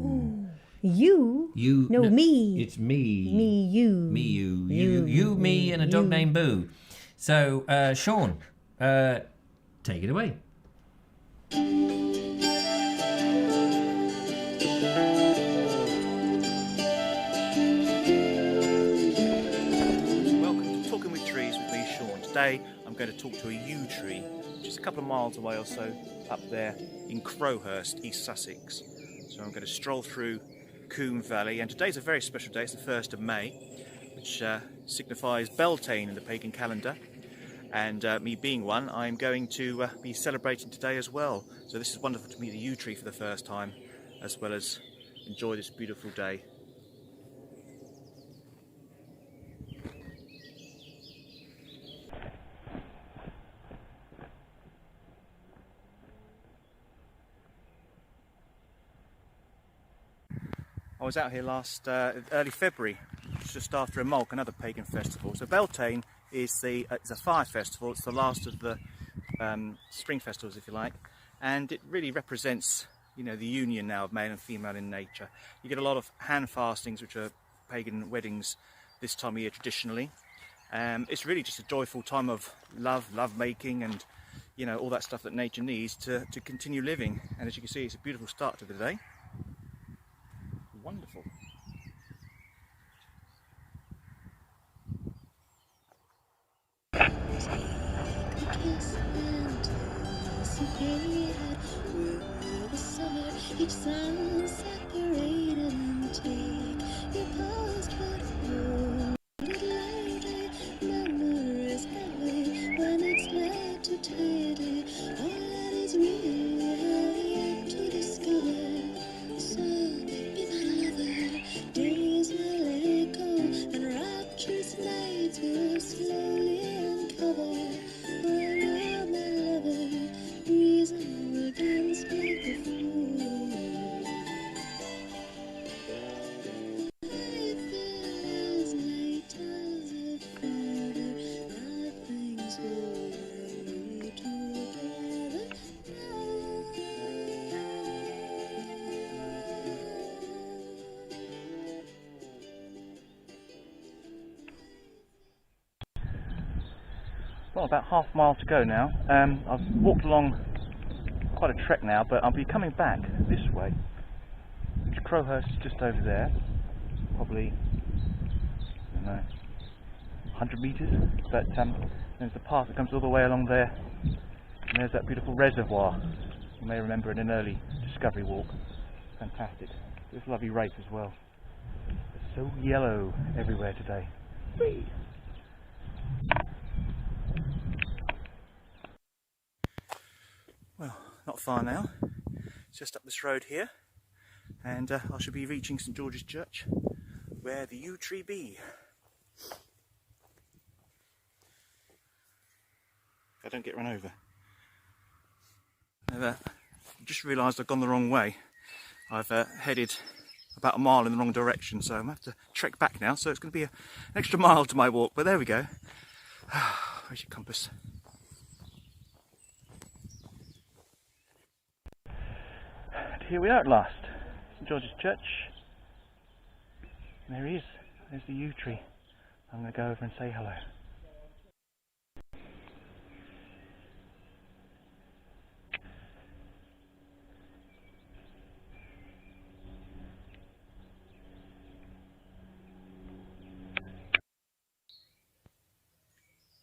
Ooh. You? No, me. It's me. Me, you. Me, you. You, me, and a dog named Boo. So, Sean, take it away. Welcome to Talking with Trees with me, Sean. Today, I'm going to talk to a yew tree, which is a couple of miles away or so, up there in Crowhurst, East Sussex. So I'm going to stroll through Coombe Valley, and today's a very special day. It's the 1st of May, which signifies Beltane in the pagan calendar, and me being one, I'm going to be celebrating today as well. So this is wonderful to meet a yew tree for the first time, as well as enjoy this beautiful day. I was out here last early February, just after a Mulk, another pagan festival. So Beltane is a fire festival. It's the last of the spring festivals, if you like, and it really represents, you know, the union now of male and female in nature. You get a lot of hand fastings, which are pagan weddings this time of year traditionally. It's really just a joyful time of love making, and you know, all that stuff that nature needs to continue living. And as you can see, it's a beautiful start to the day. Wonderful. Each sound separated and take your past but hold it lightly. Memories heavy when it's led too tightly. All that is real we have yet to discover. So be my lover, days will echo and rapturous nights will slowly uncover. When you're my lover, reason will dance like a fool. Life is like tiles of feather, nothing's holding me together now. Well, about half a mile to go now. I've walked along quite a trek now, but I'll be coming back this way. Crowhurst is just over there, probably, I don't know, 100 metres, but there's the path that comes all the way along there, and there's that beautiful reservoir you may remember in an early discovery walk. Fantastic. This lovely rape as well. It's so yellow everywhere today. Whee! Well, not far now, just up this road here, and I should be reaching St George's Church, where the yew tree be. If I don't get run over. I've just realised I've gone the wrong way. I've headed about a mile in the wrong direction, so I'm going to have to trek back now, so it's going to be an extra mile to my walk, but there we go. Where's your compass? Here we are at last, St George's Church. And there he is, there's the yew tree. I'm going to go over and say hello.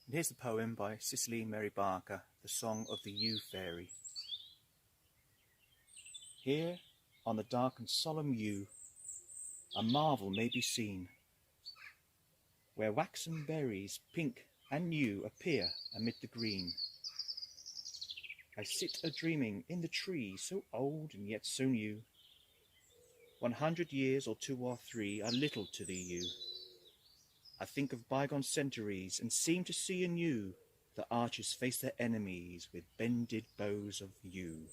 And here's the poem by Cicely Mary Barker, The Song of the Yew Fairy. Here, on the dark and solemn yew, a marvel may be seen, where waxen berries, pink and new, appear amid the green. I sit a-dreaming in the tree, so old and yet so new. 100 years or 2 or 3 are little to the yew. I think of bygone centuries, and seem to see anew the archers face their enemies with bended bows of yew.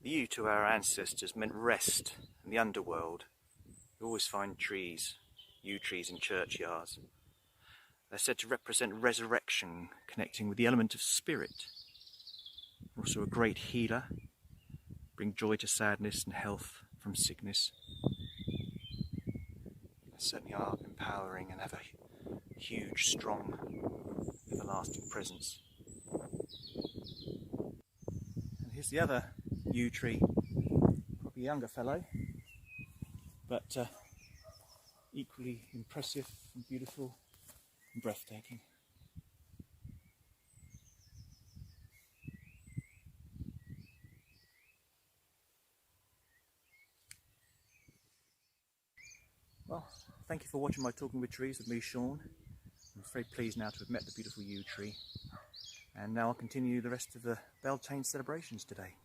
The yew to our ancestors meant rest in the underworld. You always find trees, yew trees in churchyards. They're said to represent resurrection, connecting with the element of spirit. Also a great healer, bring joy to sadness and health from sickness. They certainly are empowering and have a huge, strong, everlasting presence. And here's the other yew tree, probably a younger fellow, but equally impressive and beautiful and breathtaking. Well, thank you for watching my Talking with Trees with me, Sean. I'm very pleased now to have met the beautiful yew tree, and now I'll continue the rest of the Beltane celebrations today.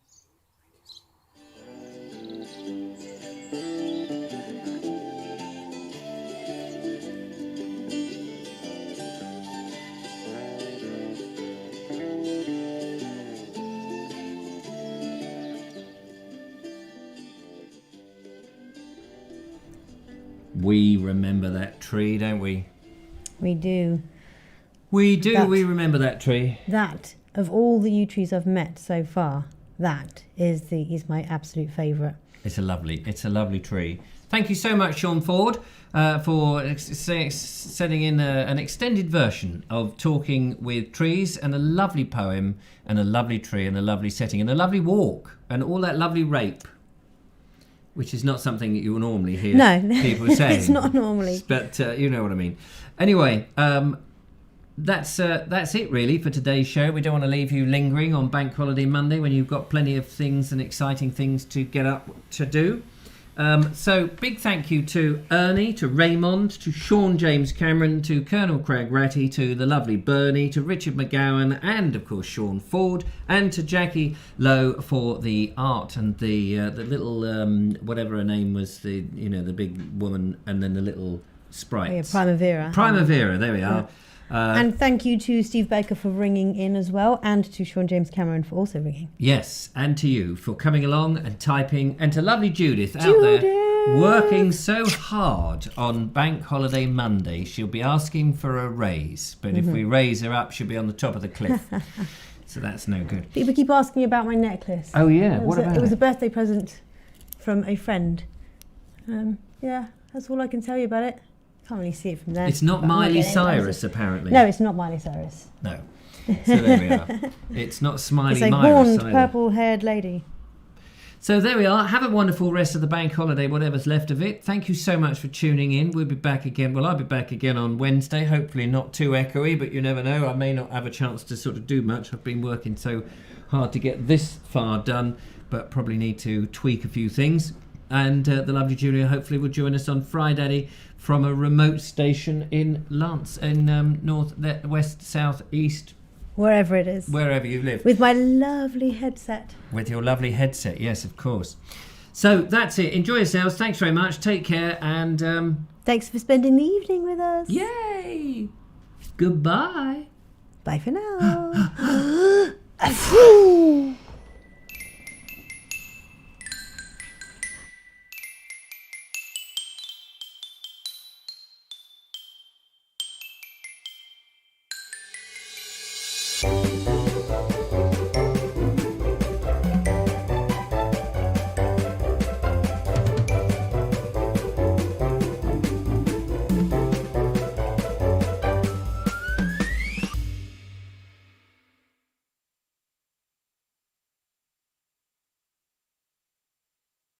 We remember that tree, don't we? We do. We do. That- We remember that tree. That, of all the yew trees I've met so far, that is my absolute favourite. It's a lovely tree. Thank you so much, Sean Ford, for sending in an extended version of Talking with Trees, and a lovely poem, and a lovely tree, and a lovely setting, and a lovely walk, and all that lovely rape, which is not something that you will normally hear people saying. It's not normally. But you know what I mean. Anyway, that's it really for today's show. We don't want to leave you lingering on Bank Holiday Monday when you've got plenty of things and exciting things to get up to do. So big thank you to Ernie, to Raymond, to Sean James Cameron, to Colonel Craig Ratty, to the lovely Bernie, to Richard McGowan, and of course Sean Ford, and to Jackie Lowe for the art and the little whatever her name was, the big woman, and then the little sprites. Oh, yeah, Primavera, there we are. Yeah. And thank you to Steve Baker for ringing in as well, and to Sean James Cameron for also ringing. Yes, and to you for coming along and typing, and to lovely Judith out there working so hard on Bank Holiday Monday. She'll be asking for a raise, but if we raise her up, she'll be on the top of the cliff. So that's no good. People keep asking me about my necklace. Oh yeah, what about it? It was a birthday present from a friend. Yeah, that's all I can tell you about it. Can't really see it from there. It's not Miley Cyrus, apparently. No, it's not Miley Cyrus. No. So there we are. It's not Smiley It's a Cyrus horned, either. purple-haired lady. So there we are. Have a wonderful rest of the bank holiday, whatever's left of it. Thank you so much for tuning in. We'll be back again. Well, I'll be back again on Wednesday. Hopefully not too echoey, but you never know. I may not have a chance to sort of do much. I've been working so hard to get this far done, but probably need to tweak a few things. And the lovely Julia hopefully will join us on Friday from a remote station in Lance, in north, west, south, east. Wherever it is. Wherever you live. With my lovely headset. With your lovely headset, yes, of course. So that's it. Enjoy yourselves. Thanks very much. Take care. And thanks for spending the evening with us. Yay! Goodbye. Bye for now.